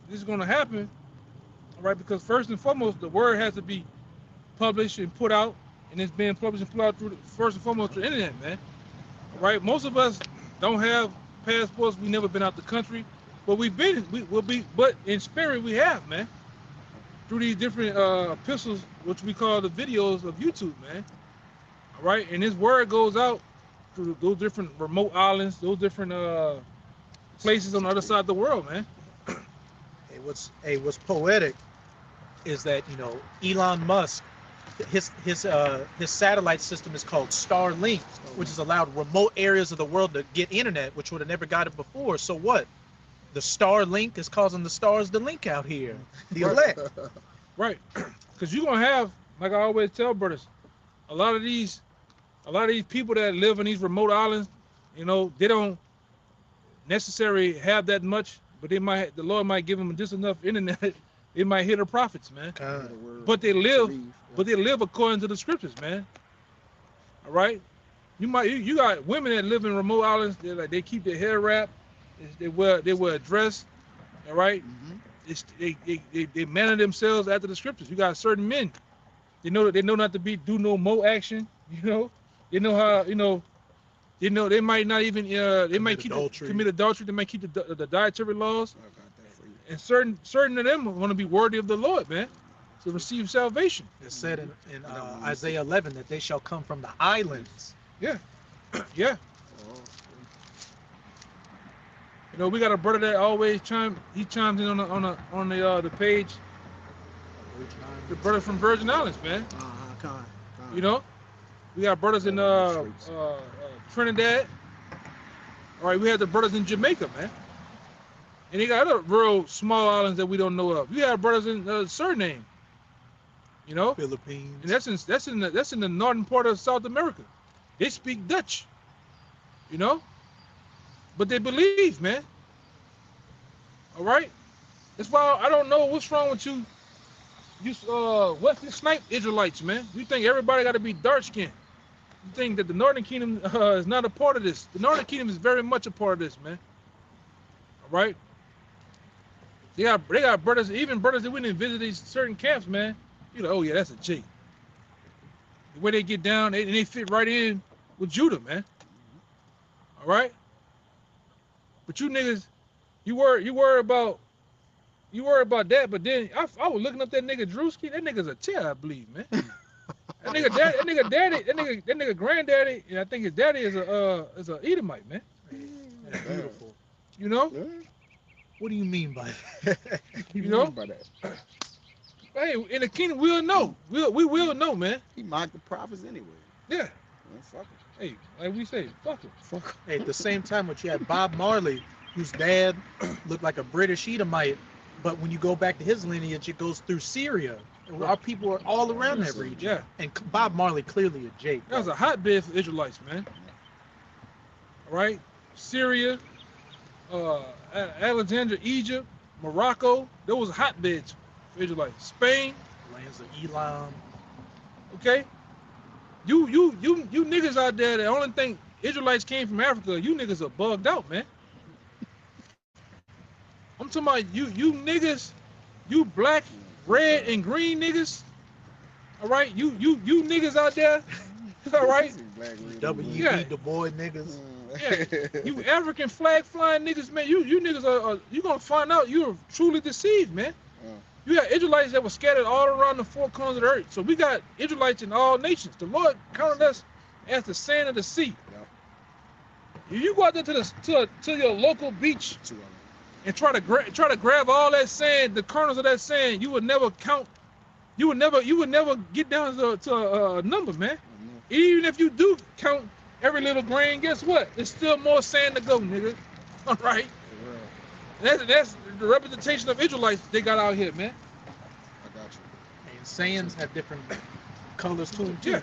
this is gonna happen, all right? Because first and foremost, the word has to be published and put out, and it's being published and put out through first and foremost through the internet, man. All right, most of us don't have passports. We never been out the country, but but in spirit we have, man. Through these different epistles, which we call the videos of YouTube, man. All right, and this word goes out through those different remote islands, those different places on the other side of the world, man. What's poetic is that, you know, Elon Musk his satellite system is called Starlink, which has allowed remote areas of the world to get internet, which would have never got it before. So what? The Starlink is causing the stars to link out here. The elect. Right. Because you're gonna have, like I always tell brothers, a lot of these people that live in these remote islands, you know, they don't necessarily have that much, but the Lord might give them just enough internet, it might hit their prophets, man. But they live according to the scriptures, man. All right. You got women that live in remote islands. They keep their hair wrapped. They wear a dress. All right. They manner themselves after the scriptures. You got certain men. They know not to do no more action. You know. They know how. They might not even. They might commit adultery. They might keep the dietary laws. I got that for you. And certain of them want to be worthy of the Lord, man, to receive salvation. It's said in Isaiah 11 that they shall come from the islands. Yeah. Oh, You know, we got a brother that always chimes in on the page. The brother from Virgin Islands, man. You know, we got brothers in Trinidad. All right, we have the brothers in Jamaica, man. And they got other real small islands that we don't know of. We have brothers in Suriname. You know, Philippines. and that's in the northern part of South America. They speak Dutch. You know, but they believe, man. All right. That's why I don't know what's wrong with you Wesley Snipe Israelites, man. You think everybody got to be dark skinned? You think that the Northern Kingdom is not a part of this? The Northern Kingdom is very much a part of this, man. All right. They got brothers, even brothers that went and visit these certain camps, man. You know, oh yeah, that's a J. The way they get down, they fit right in with Judah, man. All right. But you niggas, you worry about that. But then I was looking up that nigga Drewski. That nigga's a chair, I believe, man. That nigga granddaddy, and I think his daddy is a Edomite, man. That's beautiful. You know? yeah. What do you mean by that? You know? By that. Hey, in the kingdom, we'll know. We will know, man. He mocked the prophets anyway. Yeah. Well, fuck him. Hey, like we say, fuck it. Fuck him. Hey, at the same time, what you had Bob Marley, whose dad looked like a British Edomite, but when you go back to his lineage, it goes through Syria. Our people are all around that region. Yeah. And Bob Marley clearly a Jake. That was a hotbed for Israelites, man. All right? Syria, Alexandria, Egypt, Morocco, those hotbeds for Israelites. Spain, Lands of Elam. okay? You niggas out there that only think Israelites came from Africa, you niggas are bugged out, man. I'm talking about you niggas, you black, red, and green niggas. All right, you niggas out there. All right, W.E. Yeah. Du Bois niggas. yeah, you African flag flying niggas, man. You niggas are you gonna find out you're truly deceived, man. You got Israelites that were scattered all around the four corners of the earth. So we got Israelites in all nations. The Lord counted us as the sand of the sea. If you go out there to your local beach and try to grab all that sand, the kernels of that sand, you would never count. You would never get down to a number, man. Even if you do count every little grain, guess what? There's still more sand to go, nigga. All right. That's the representation of Israelites they got out here, man. I got you. And sands have different colors to them too. Yeah.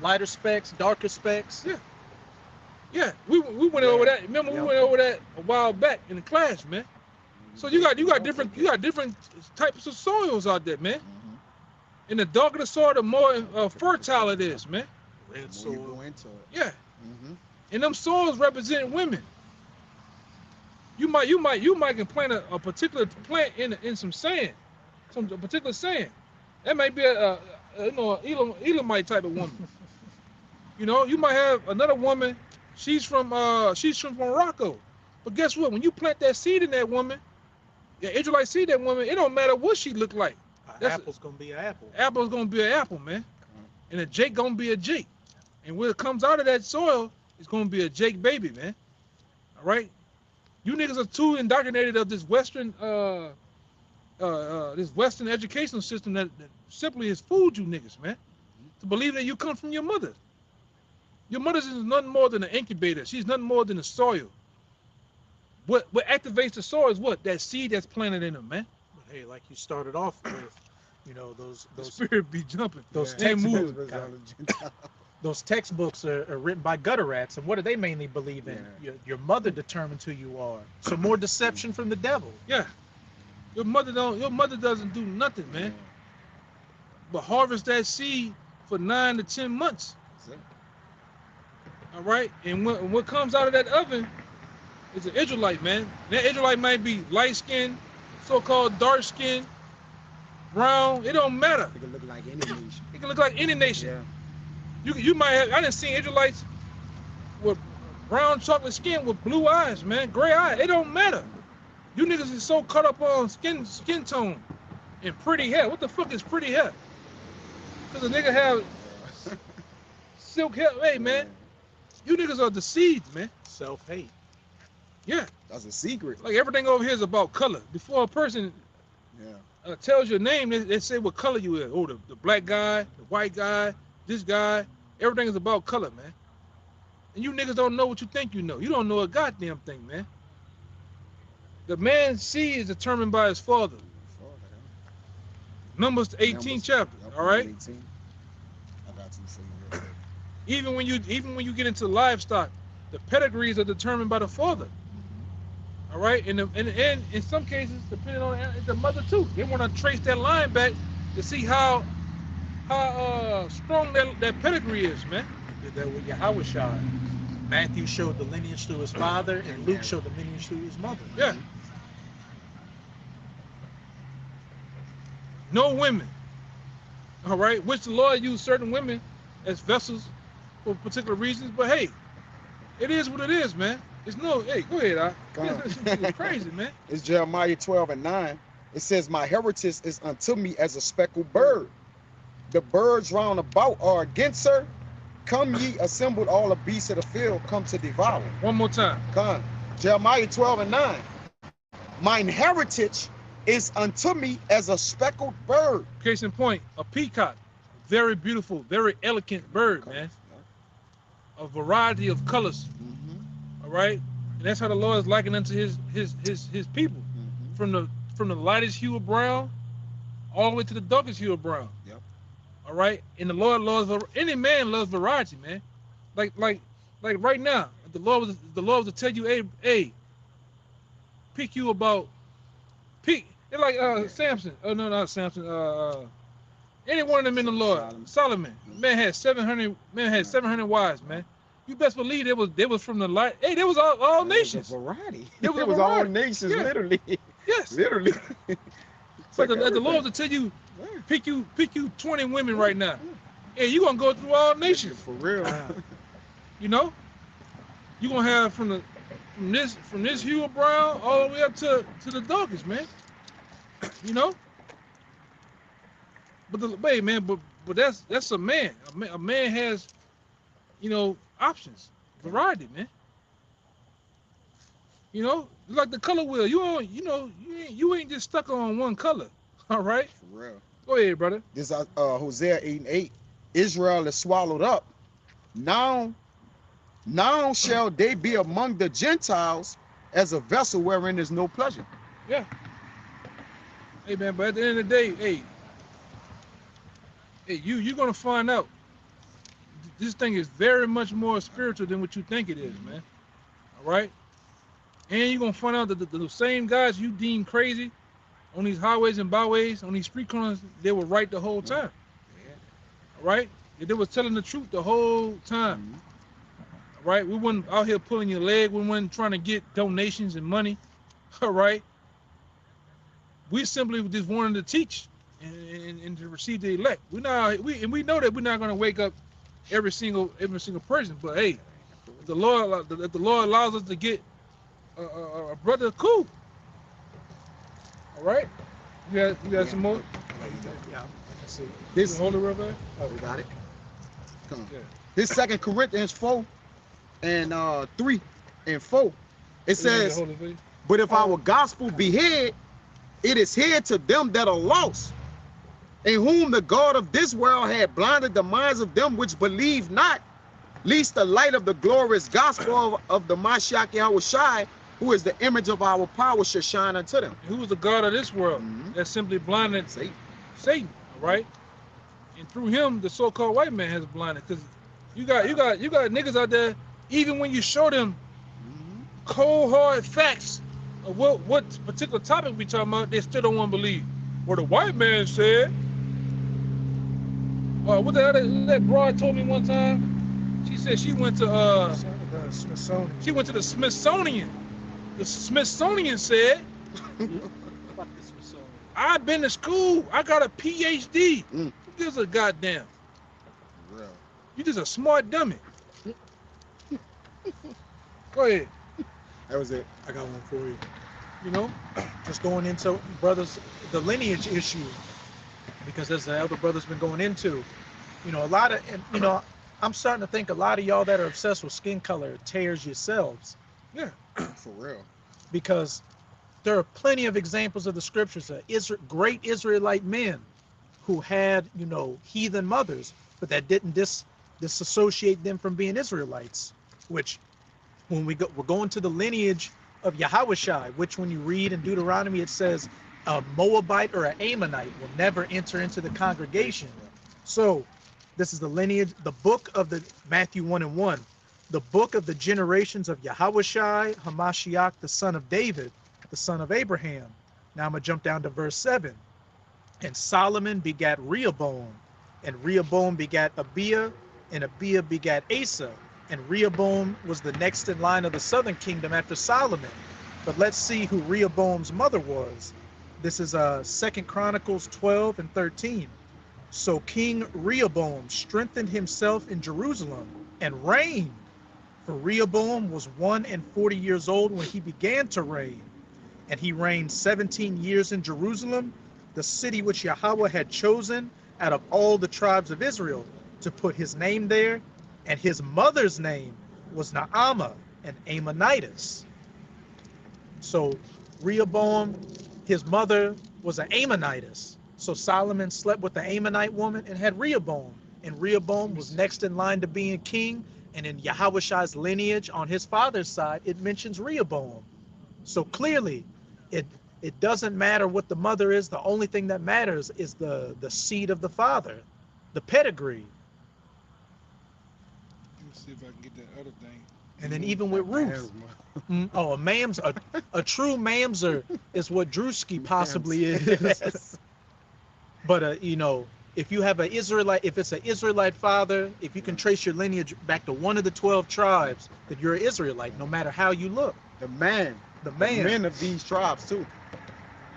Lighter specks, darker specks. Yeah. Yeah, we went over that. Remember, we went over that a while back in the class, man. So you got different types of soils out there, man. And the darker the soil, the more fertile it is, man. Red So you soil. go into it. Yeah. And them soils represent women. You might can plant a particular plant in some sand, a particular sand. That might be a Elamite type of woman. You know, you might have another woman. She's from Morocco, but guess what? When you plant that seed in that woman, the Israelite seed in that woman, it don't matter what she look like. Apple's gonna be an apple. Apple's gonna be an apple, man, and a Jake gonna be a Jake, and when it comes out of that soil, it's gonna be a Jake baby, man. All right. You niggas are too indoctrinated of this Western educational system that simply has fooled you niggas, man. to believe that you come from your mother. Your mother is nothing more than an incubator. She's nothing more than the soil. What activates the soil is what? That seed that's planted in them, man. But hey, like you started off with, those The spirit be jumping. those They textbooks, move. those textbooks are written by gutter rats, and what do they mainly believe in? Yeah. Your mother determines who you are. So more deception from the devil. Yeah. Your mother doesn't do nothing, man. But harvest that seed for 9 to 10 months. All right? And what comes out of that oven is an Israelite, man. That Israelite might be light-skinned, so-called dark-skinned, brown. It don't matter. It can look like any nation. It can look like any nation. Yeah. You might have, I done seen Israelites with brown chocolate skin with blue eyes, man, gray eyes. It don't matter. You niggas is so caught up on skin tone and pretty hair. What the fuck is pretty hair? Because a nigga have silk hair. Hey, man, you niggas are deceived, man. Self-hate. Yeah, That's a secret. like everything over here is about color. Before a person Yeah. tells your name, they say what color you is. Oh, the black guy, the white guy, this guy. Everything is about color, man. And you niggas don't know what you think you know. You don't know a goddamn thing, man. The man's seed is determined by his father. Numbers 18th chapter. Yep, All right. 18. I got you. So you Even when you get into livestock, the pedigrees are determined by the father. All right. And in some cases, depending on the mother too, they want to trace that line back to see how strong that pedigree is, man. Did that with Yahweh. Matthew showed the lineage through his father, and Luke showed the lineage through his mother. Yeah. No women. All right. Which the Lord used certain women as vessels for particular reasons. But hey, it is what it is, man. It's no. Hey, go ahead. It's crazy, man. It's Jeremiah 12:9. It says, "My heritage is unto me as a speckled bird. The birds round about are against her. Come ye assembled all the beasts of the field, come to devour." One more time. Come. Jeremiah 12:9. Mine heritage is unto me as a speckled bird. Case in point, a peacock. Very beautiful, very elegant bird, man. A variety of colors. All right. And that's how the Lord is likened unto his people. From the lightest hue of brown all the way to the darkest hue of brown. Yep. All right. And the Lord loves, any man loves variety, man. Like right now, if the Lord was to tell you, hey, pick you about pick. It's like Samson. Oh no, not Samson. Any one of them in the Lord. Solomon. Man had 700 wives, man. You best believe they was from the light. Hey, they was all nations. It was a variety. It was a all variety. nations, Yeah. literally. Yes. Literally. But the Lord will tell you, pick you 20 women right now. Hey, you gonna go through all nations. For real. You know? You gonna have from this hue of brown all the way up to the darkest, man. You know? But that's a man. A man has, options, variety, man. You know, like the color wheel. You ain't just stuck on one color. All right. For real. Go ahead, brother. This Hosea 8:8. Israel is swallowed up. Now shall they be among the Gentiles as a vessel wherein there's no pleasure. Yeah. Hey man, but at the end of the day, hey, you're gonna find out this thing is very much more spiritual than what you think it is, man. All right. And you're gonna find out that the same guys you deem crazy on these highways and byways, on these street corners, they were right the whole time. All right? They was telling the truth the whole time. All right? We wasn't out here pulling your leg. We wasn't trying to get donations and money. All right? We simply just wanted to teach and to receive the elect. We know that we're not gonna wake up every single person, but hey, if the Lord allows us to get a brother, cool. All right, you got some more. Yeah, I can see. This Hold it real fast. Oh, we got it. Come on. Yeah. This 2 Corinthians 4 and 3 and 4. It says, Hold it, please. "But if our gospel be hid, it is hid to them that are lost, in whom the God of this world had blinded the minds of them which believe not, lest the light of the glorious gospel of the Mashiach Yahushai, who is the image of our power, should shine unto them. Who was the God of this world? That simply blinded Satan, all right? And through him, the so-called white man has blinded. Because you got niggas out there, even when you show them cold hard facts of what particular topic we talking about, they still don't want to believe. What the white man said. What the hell that broad told me one time? She said she went to The Smithsonian. she went to the Smithsonian. The Smithsonian said, Fuck the Smithsonian. I've been to school. I got a PhD. Mm. Who gives a goddamn? Real. You just a smart dummy. Go ahead. That was it. I got one for you. You know? Just going into, brothers, the lineage issue, because as the elder brother's been going into, you know, a lot of, and, you know, I'm starting to think a lot of y'all that are obsessed with skin color tears yourselves, Yeah. For real. because there are plenty of examples of the scriptures of great Israelite men who had, you know, heathen mothers, but that didn't disassociate them from being Israelites, which when we're going to the lineage of Yahushai, which when you read in Deuteronomy, it says a Moabite or an Ammonite will never enter into the congregation. So this is the lineage, the book of the Matthew 1:1, the book of the generations of Yahushai, Hamashiach, the son of David, the son of Abraham. Now I'm gonna jump down to verse 7. And Solomon begat Rehoboam, and Rehoboam begat Abiah, and Abiah begat Asa. And Rehoboam was the next in line of the southern kingdom after Solomon. But let's see who Rehoboam's mother was. This is 2 Chronicles 12:13. So King Rehoboam strengthened himself in Jerusalem and reigned. For Rehoboam was 41 years old when he began to reign. And he reigned 17 years in Jerusalem, the city which Yahweh had chosen out of all the tribes of Israel to put his name there. And his mother's name was Naamah, an Ammonitess. So Rehoboam, his mother was an Ammonitess. So Solomon slept with the Ammonite woman and had Rehoboam. And Rehoboam was next in line to being king. And in Yahushai's lineage on his father's side, it mentions Rehoboam. So clearly, it doesn't matter what the mother is. The only thing that matters is the seed of the father, the pedigree. Let me see if I can get that other thing. And then even with Ruth, a true mamzer is what Drewski possibly is. Yes. But you know, if you have an Israelite, if it's an Israelite father, if you can trace your lineage back to one of the 12 tribes, then you're an Israelite, no matter how you look. The man. The man. Men of these tribes too.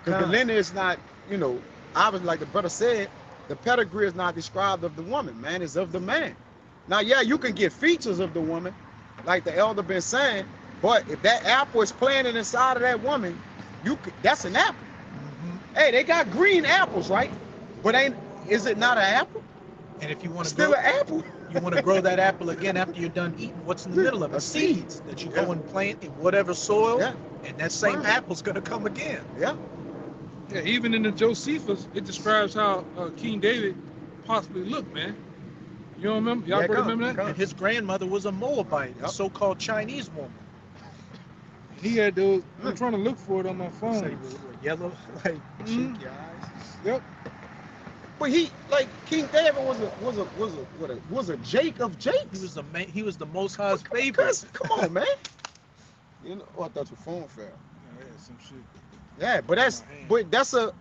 Because the lineage is not, you know, obviously like the brother said, the pedigree is not described of the woman, man, it's of the man. Now, yeah, you can get features of the woman, like the elder been saying, but if that apple is planted inside of that woman, that's an apple. Mm-hmm. Hey, they got green apples, right? But is it not an apple? And if you want to Still an apple. you want to grow that apple again after you're done eating, what's in the middle of it? A seed. Seeds that you go and plant in whatever soil, Yeah. and that same Right. apple's gonna come again. Yeah. Yeah, even in the Josephus, it describes how King David possibly looked, man. You don't remember? Y'all Yeah, remember that? come. And his grandmother was a Moabite, a Yep. so-called Chinese woman. He had those. I'm trying to look for it on my Say phone. with yellow, like Mhm. cheeky eyes. Yep. But he, like King David, was a Jake of Jakes. He was the Most High's favorite. Cuz, come on, man. You know, oh, I thought your phone fell. Yeah, some shit. Yeah, but that's a,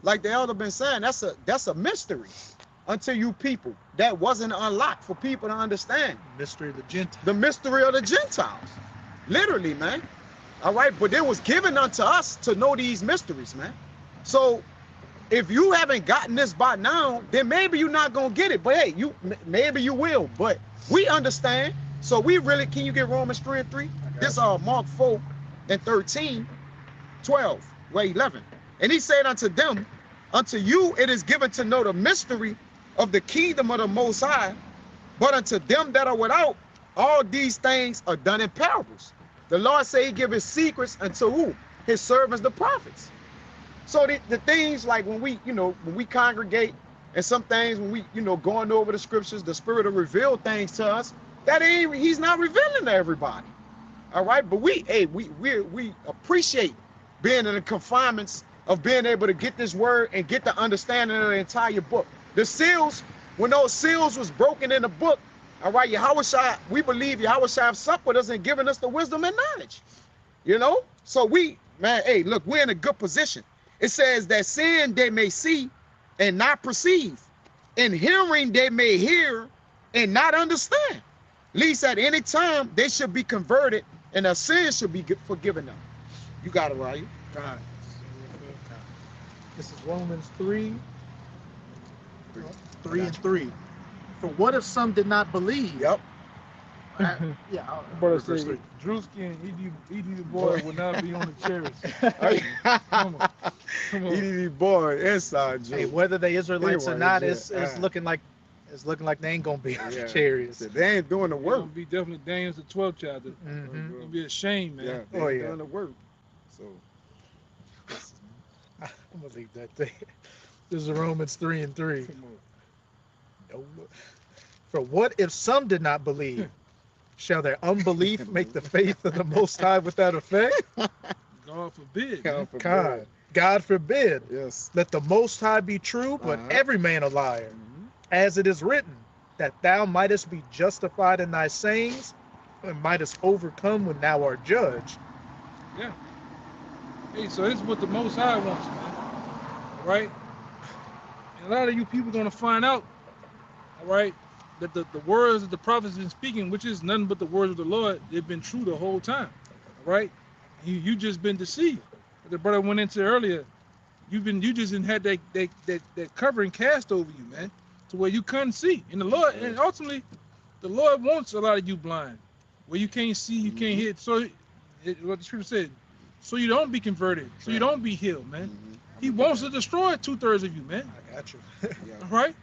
like the elder been saying, that's a mystery unto you people that wasn't unlocked for people to understand. Mystery of the Gentile. The mystery of the Gentiles, literally, man. All right, but it was given unto us to know these mysteries, man. So if you haven't gotten this by now, then maybe you're not gonna get it. But hey, maybe you will. But we understand. So we really, can you get Romans 3:3? This Mark 4:13, 12, 11. And he said unto them, unto you it is given to know the mystery of the kingdom of the Most High, but unto them that are without, all these things are done in parables. The Lord say he give his secrets unto who? His servants, the prophets. So the things like when we, you know, when we congregate And some things when we, going over the scriptures, the Spirit will reveal things to us that he's not revealing to everybody. All right, but we appreciate being in the confinements of being able to get this word and get the understanding of the entire book. The seals, when those seals was broken in the book, all right, Yahushua, we believe Yahushua have supped with us and given us the wisdom and knowledge. So hey, look, we're in a good position. It says that seeing they may see and not perceive, and hearing they may hear and not understand. At least at any time they should be converted and their sins should be forgiven them. You got it, right? God. This is Romans 3, 3:3. For what if some did not believe? Yep. Brother verse say, 3. Drewski and ED boy will not be on the chairs. Come on. ED boy, inside joke. Hey, whether they Israelites or Anyway, not, yeah, it's looking like they ain't gonna be on the Yeah. chariots. They ain't doing the We're work. gonna be definitely Daniel's the 12th chapter. Mhm. It'll be a shame, man. Yeah, they Oh, ain't yeah. doing the work. So I'm gonna leave that there. This is Romans 3:3. come on. For what if some did not believe? Shall their unbelief make the faith of the Most High without effect? God forbid. Man. God forbid. Yes. Let the Most High be true, but Uh-huh. every man a liar. Mhm. As it is written, that thou mightest be justified in thy sayings, and mightest overcome when thou art judged. Hey, so this is what the Most High wants, man. All right? And a lot of you people gonna find out, all right, that the words that the prophets been speaking, which is nothing but the words of the Lord, they've been true the whole time. All right? You just been deceived. The brother went into earlier. You just didn't had that covering cast over you, man, to where you couldn't see. And the Lord, and ultimately, the Lord wants a lot of you blind, where you can't see, you can't hear. So, what the scripture said, so you don't be converted, so you don't be healed, man. Mhm. He wants to destroy 2/3 of you, man. I got you. Yeah. All right.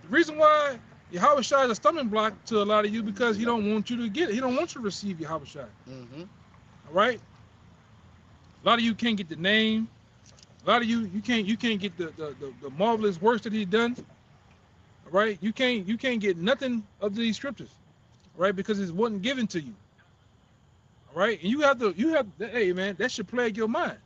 The reason why Yahweh Shai is a stumbling block to a lot of you because he don't want you to get it. He don't want you to receive Yahweh Shai. Mhm. All right. A lot of you can't get the name. A lot of you can't get the marvelous works that he's done. All right. You can't get nothing of these scriptures, right? Because it wasn't given to you. All right. And you have hey man, that should plague your mind.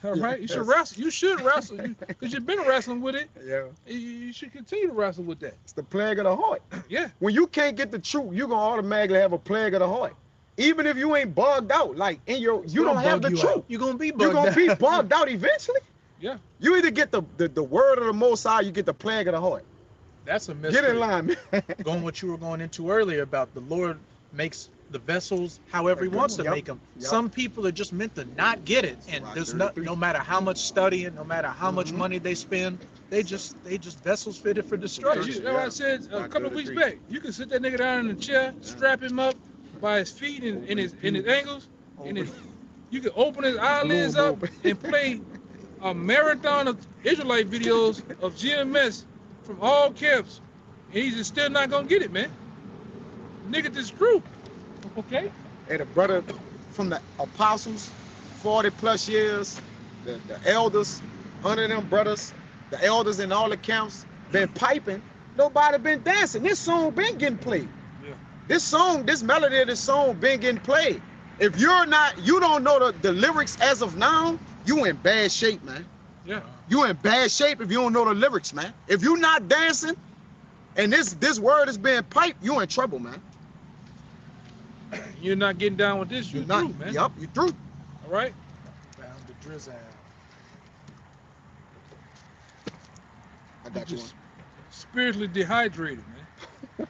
All right. You should wrestle. You should wrestle because you've been wrestling with it. Yeah. You should continue to wrestle with that. It's the plague of the heart. Yeah. When you can't get the truth, you're gonna automatically have a plague of the heart. Even if you ain't bugged out, like you don't have the truth. You're gonna be bugged You're gonna out. be bugged out eventually. Yeah. You either get the word of the Most High, you get the plague of the heart. That's a mystery. Get in line, man. Going what you were going into earlier about the Lord makes the vessels however he wants to Yep. make them. Yep. Some people are just meant to not get it, and Right, there's 33. no matter how much studying, no matter how much Mhm. money they spend, they just vessels fitted for Right, destruction. that's what I said a Right, couple of weeks 33. back. You can sit that nigga down in the chair, strap him up by his feet and his ankles, and you can open his eyelids Blow 'em up open. and play a marathon of Israelite videos of GMS from all camps, and he's just still not gonna get it, man. Nigga, this group, okay? And the brother from the apostles, 40 plus years, the elders, 100 of them brothers, the elders in all the camps, been piping. Nobody been dancing. This song been getting played. Yeah. This melody of this song been getting played. If you don't know the lyrics as of now, you in bad shape, man. Yeah. You in bad shape if you don't know the lyrics, man. If you not dancing and this word is being piped, you in trouble, man. You're not getting down with this, you're not, through, man. Yup, you through. All right? Bound to drizzle. I got you one. Just spiritually dehydrated, man.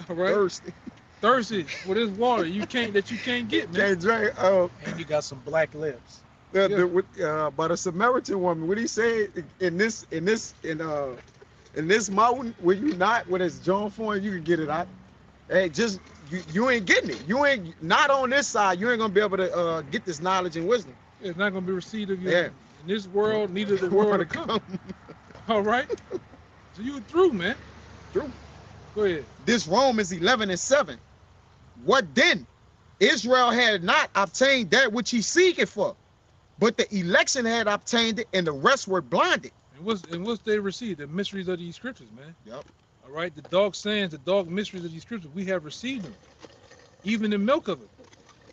All right? Thirsty. Thirsty for this water you can't get, man. Can't drink. And you got some black lips. But a Samaritan woman, what he say in this mountain where you not with his John Foreign, you can get it out. Hey, just you ain't getting it. You ain't not on this side. You ain't gonna be able to get this knowledge and wisdom. It's not gonna be received of you Yeah. in this world, neither the world to come. All right? So you through, man. Through. Go ahead. This Romans 11:7. What then? Israel had not obtained that which he seeketh for, but the election had obtained it, and the rest were blinded. And what's they receive? The mysteries of these scriptures, man. Yep. All right, the dark sayings, the dark mysteries of these scriptures, we have received them, even the milk of it.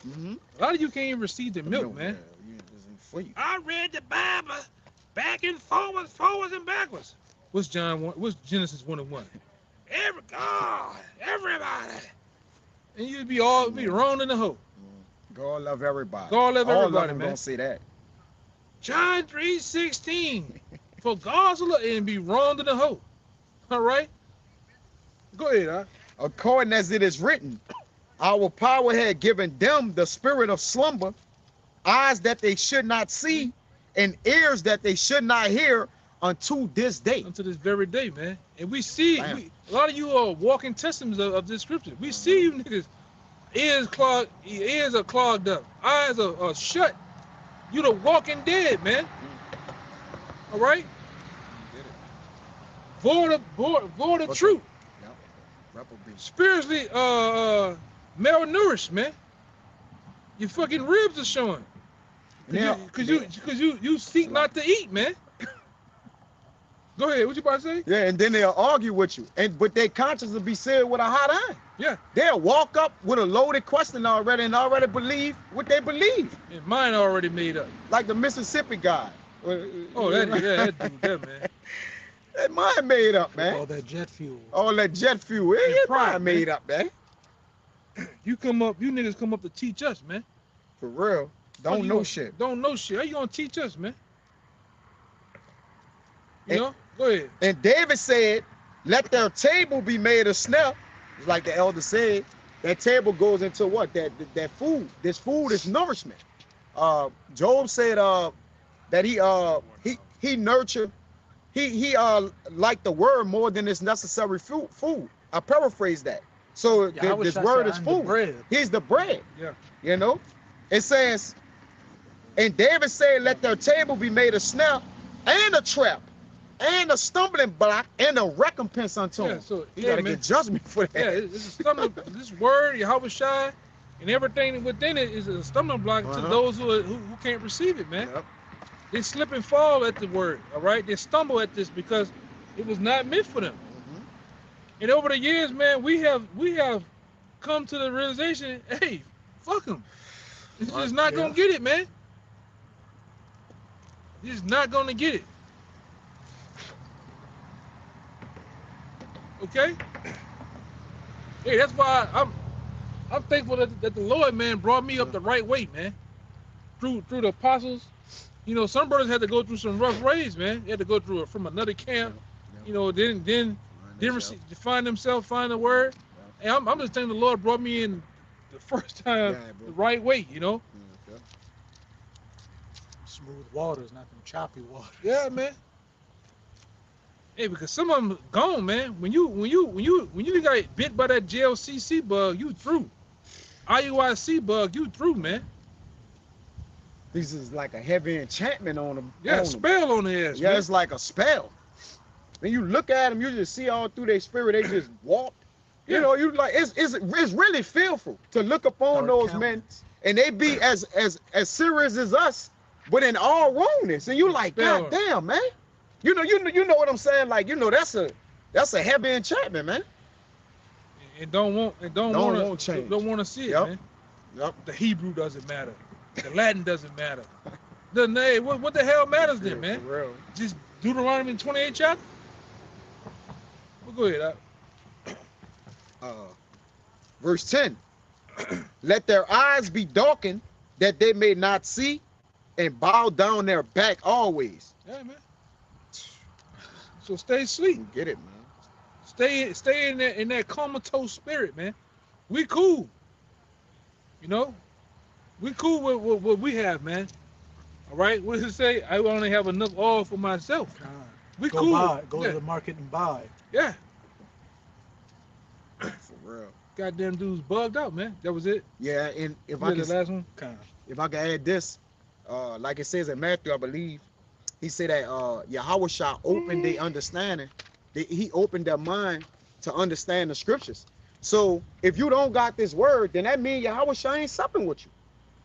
Mm-hmm. A lot of you can't even receive the milk, man. Yeah, this ain't for you. I read the Bible back and forwards and backwards. What's John 1? What's Genesis 1:1? Every God, everybody, and you'd be all be wrong in the hole. God love everybody. God love All everybody, of them man. gonna say that. John 3:16. For God's love and be wrong in the hole. All right. Go ahead, huh? According as it is written, our power had given them the spirit of slumber, eyes that they should not see, and ears that they should not hear unto this day. Unto this very day, man. And we see, Bam. a lot of you are walking testaments of this scripture. We see you niggas, ears are clogged up, eyes are shut. You the walking dead, man. All right? Void of truth. Reprobate. Spiritually malnourished, man. Your fucking ribs are showing. Now, Cause you seek not to eat, man. Go ahead, what you about to say? yeah, and then they'll argue with you, but their conscience will be seared with a hot iron. Yeah. They'll walk up with a loaded question already and already believe what they believe, And mine already made up. like the Mississippi guy. Oh, that dude, man. That mine made up, man. All that jet fuel. All that jet fuel, And it pride, mine made up, man. You niggas come up to teach us, man. For real, Fuck don't you know gonna- shit. Don't know shit. How you gonna teach us, man? You And- know? Go ahead. And David said, "Let their table be made of snuff." It's like the elder said. That table goes into what? That food. This food is nourishment. Job said that he nurtured. He liked the word more than its necessary food. I paraphrase that. So this word is food. Bread. He's the bread. Yeah. You know, it says, and David said, "Let their table be made of snare and a trap and a stumbling block and a recompense unto Yeah, him." so You yeah, gotta man. get judgment for that. Yeah, it's a stumbling. This word, Yahweh Shai, and everything within it is a stumbling block to Uh-huh. those who can't receive it, man. Yep. They slip and fall at the word, all right? They stumble at this because it was not meant for them. Mhm. And over the years, man, we have come to the realization, hey, fuck them. He's just not gonna get it, man. He's not gonna get it. Okay? Hey, that's why I'm thankful that the Lord, man, brought me up the right way, man. Through the apostles. You know, some brothers had to go through some rough ways, man. They had to go through it from another camp. You know, then find themselves, find the word. And I'm just thanking the Lord brought me in the first time Yeah, bro. the right way, you know? Yeah. Smooth waters, not them choppy waters. Yeah, man. Hey, because some of them gone, man. When you got bit by that JLCC bug, you through. IUIC bug, you through, man. This is like a heavy enchantment on them. Yeah, on 'em. spell on the ass, Yeah, man. it's like a spell. When you look at them, you just see all through their spirit. They just walk. Yeah. You know, you like it's really fearful to look upon Dark those men, countenance. and they be as serious as us, but in all wrongness. And you like, Spell. God damn, man. You know what I'm saying? Like, you know, that's a heavy enchantment, man. And don't want change. Don't want to see it, Yep. man. Yep. The Hebrew doesn't matter. The Latin doesn't matter. The name, what the hell matters then, man? For real. Just Deuteronomy 28 chapter? Well, go ahead. Verse 10. Let their eyes be darkened, that they may not see, and bow down their back always. Yeah, man. So stay asleep. You get it, man. Stay in that comatose spirit, man. We cool. You know? We cool with what we have, man. All right? What does it say? I only have enough oil for myself. We Go cool. buy, go yeah. to the market and buy. Yeah. For real. Goddamn dude's bugged out, man. That was it. Yeah, and if You I had the can last one? if I can add this, like it says in Matthew, I believe, he said that Yahweh shall open their understanding. He opened their mind to understand the scriptures. So if you don't got this word, then that means Yahweh shall ain't supping with you,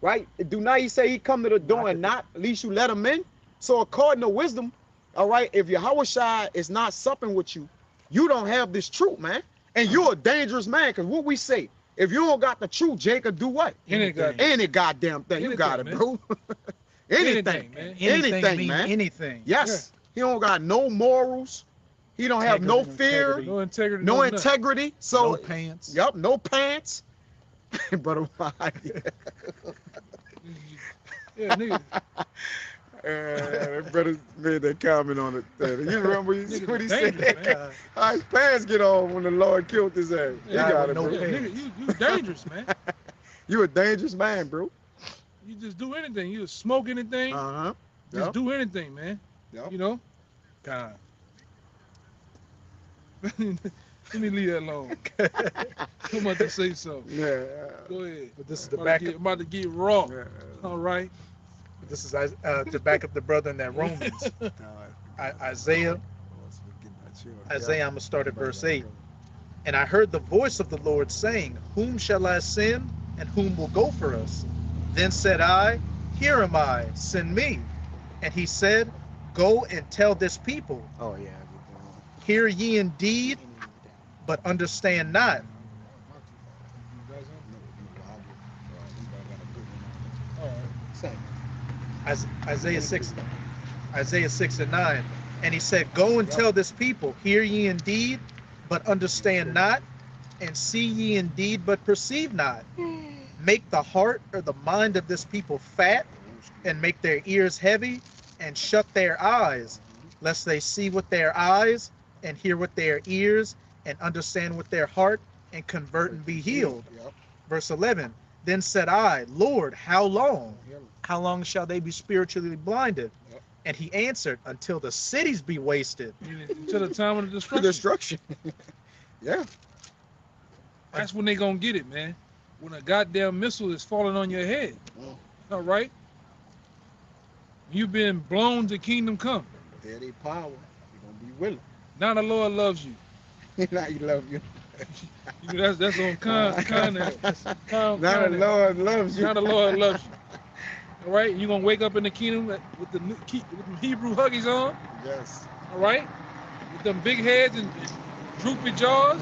right? Do not he say he come to the door and knock, at least you let him in. So according to wisdom, All right, if Yahweh Shai is not supping with you, you don't have this truth, man. And you're a dangerous man, because what we say, if you don't got the truth, Jacob, do what? Anything. Any goddamn thing. You got it, Anything, bro. Anything. Anything, man. Anything, mean man. anything. Yes. He don't got no morals. He don't have no fear, No integrity. no nothing. integrity. So, No pants. Yup, no pants. But Yeah, nigga. that brother made that comment on it. You remember what he said? Dangerous, man. How his pants get on when the Lord killed his ass. You Yeah, got it, no bro. Yeah, pants. nigga, you dangerous, man. You a dangerous man, bro. You just do anything. You just smoke anything. Uh-huh. Just Yup. do anything, man. Yup. You know. God. Let me leave that alone. I'm about to say something. Yeah. Go ahead. But this is the I'm backup. about to get raw. Yeah. All right. This is to back up the brother in that Romans. Isaiah, I'm gonna start at verse 8. And I heard the voice of the Lord saying, Whom shall I send, and whom will go for us? Then said I, Here am I, send me. And he said, Go and tell this people, Oh, yeah. Hear ye indeed, but understand not. All right. Isaiah 6 and 9. And he said, Go and tell this people, Hear ye indeed, but understand not, and see ye indeed, but perceive not. Make the heart or the mind of this people fat, and make their ears heavy, and shut their eyes, lest they see with their eyes, and hear with their ears, and understand with their heart, and convert and be healed. Yep. Verse 11. Then said I, Lord, how long? How long shall they be spiritually blinded? Yep. And he answered, Until the cities be wasted. Until the time of the destruction. Destruction. Yeah. That's when they gonna get it, man. When a goddamn missile is falling on your head. Mm. All right. You've been blown to kingdom come. There they power. You're going to be willing. Now the Lord loves you. Now he love you. That's on context. Now the Lord loves you. Now the Lord loves you. All right. You're gonna wake up in the kingdom with the Hebrew huggies on. Yes. All right. With them big heads and droopy jaws.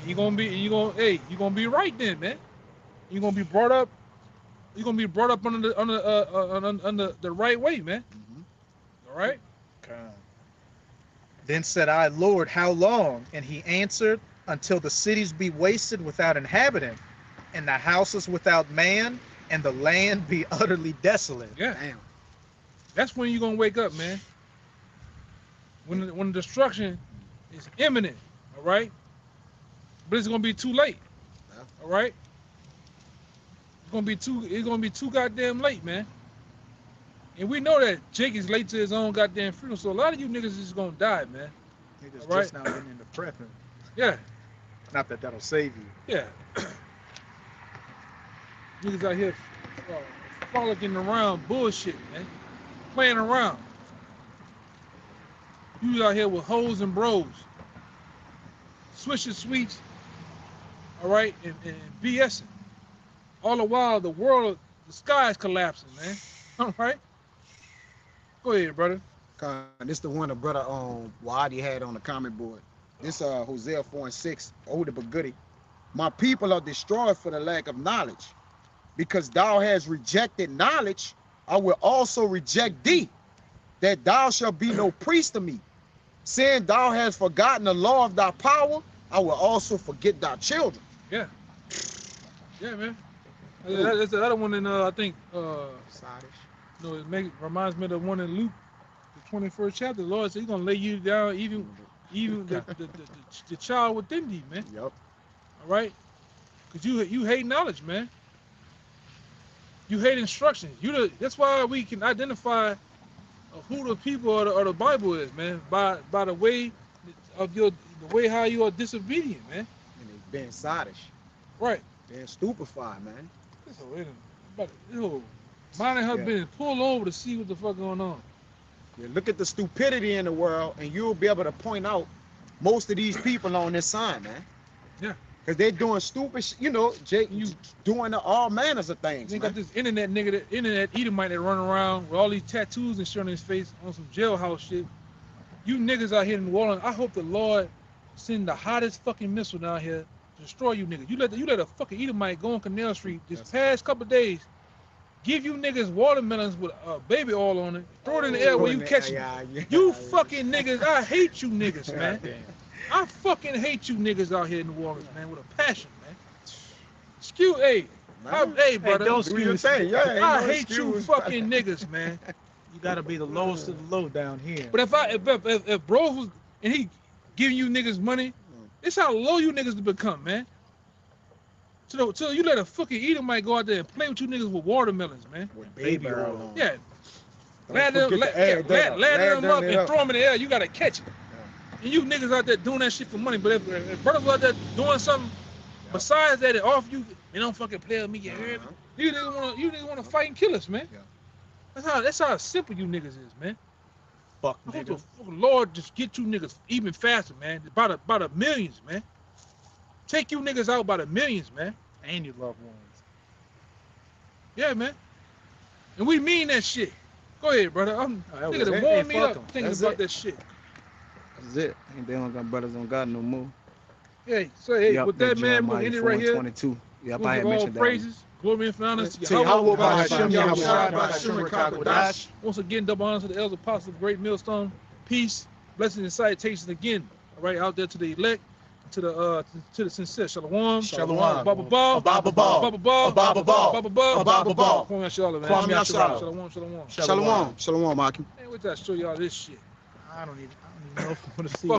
You're gonna be right then, man. You're gonna be brought up. You're gonna be brought up under the right way, man. Mm-hmm. All right. Then said I, Lord, how long? And he answered, Until the cities be wasted without inhabitant, and the houses without man, and the land be utterly desolate. Yeah. Damn. That's when you're gonna wake up, man. When the destruction is imminent, all right? But it's gonna be too late. Yeah. All right? It's gonna be too goddamn late, man. And we know that Jake is late to his own goddamn funeral, so a lot of you niggas is just gonna die, man. Niggas All right. just now getting into prepping. Yeah, Not that that'll save you. yeah. Niggas out here frolicking around bullshit, man. Playing around. You out here with hoes and bros. Swishing sweets, all right, and BSing. All the while, the sky is collapsing, man. All right? Go ahead, brother. This the one the brother Wadi had on the comment board. This Hosea 4:6, older but goody. My people are destroyed for the lack of knowledge. Because thou hast rejected knowledge, I will also reject thee, that thou shalt be no priest to me. Saying thou hast forgotten the law of thy power, I will also forget thy children. Yeah. Yeah, man. That's the other one in, I think, it reminds me of the one in Luke, the 21st chapter. The Lord said he's going to lay you down, even the child within thee, man. Yep. All right? Because you hate knowledge, man. You hate instructions. That's why we can identify who the people or the Bible is, man, by the way of the way how you are disobedient, man. And they being sottish. Right. Being stupefied, man. Mine and her Yeah. been pulled over to see what the fuck going on. Yeah, look at the stupidity in the world, and you'll be able to point out most of these people on this sign, man. Yeah. Cause they doing stupid shit, you know, Jake, you doing all manners of things, They man. got this internet nigga, that internet Edomite that run around with all these tattoos and shit on his face on some jailhouse shit. You niggas out here in New Orleans, I hope the Lord send the hottest fucking missile down here to destroy you niggas. You let a fucking Edomite go on Canal Street this past couple of days, give you niggas watermelons with baby oil on it, throw it in the air where you catch it. You fucking niggas, I hate you niggas, man. I fucking hate you niggas out here in New Orleans, man, with a passion, man. Excuse, hey, hey, brother. don't Do your thing, yeah. ain't I no hate you excuse. fucking niggas, man. You gotta be the lowest of the low down here. But if bro was and he giving you niggas money, it's how low you niggas to become, man. So you let a fucking Edomite go out there and play with you niggas with watermelons, man. With Baby baby oil oil on. Yeah. Don't Lather forget the air down. them up it and throw them in the air. You gotta catch it. And you niggas out there doing that shit for money. But if brothers out there doing something besides that, it off you, they don't fucking play with me. You heard me? You niggas wanna fight and kill us, man. Yeah. That's how simple you niggas is, man. Fuck I hope nigga. the fucking Lord just get you niggas even faster, man. By the millions, man. Take you niggas out by the millions, man. And your loved ones. Yeah, man. And we mean that shit. Go ahead, brother. I'm That nigga was that it. warmed Hey, me fuck up 'em. thinking That's about it. that shit. That's it. Ain't they don't got brothers on God no more. Hey, so hey, Yep, with that, man, we're Jeremiah ending right here. 4:22. Yep, We'll I had give all mentioned that. praises, glory and honor to Say Yahweh Yahweh, by Hashem, Yahweh, Yahweh Yahweh, by Hashem, and Kakadash. Once again, double honor to the elder apostle of Great Millstone. Peace, blessings, and salutations again. All right, out there to the elect, to the sincere. Shalom. Shalom. Baba Ball. Baba Ball. Baba Ball. Baba Ball. Baba Ball. Baba Ball. Kwame Ashala, man. Kwame Ashala. Shalom. Shalom. Shalom. Shalom, Maki. Hey, wait till I show y'all this shit. I don't even know if I want to see.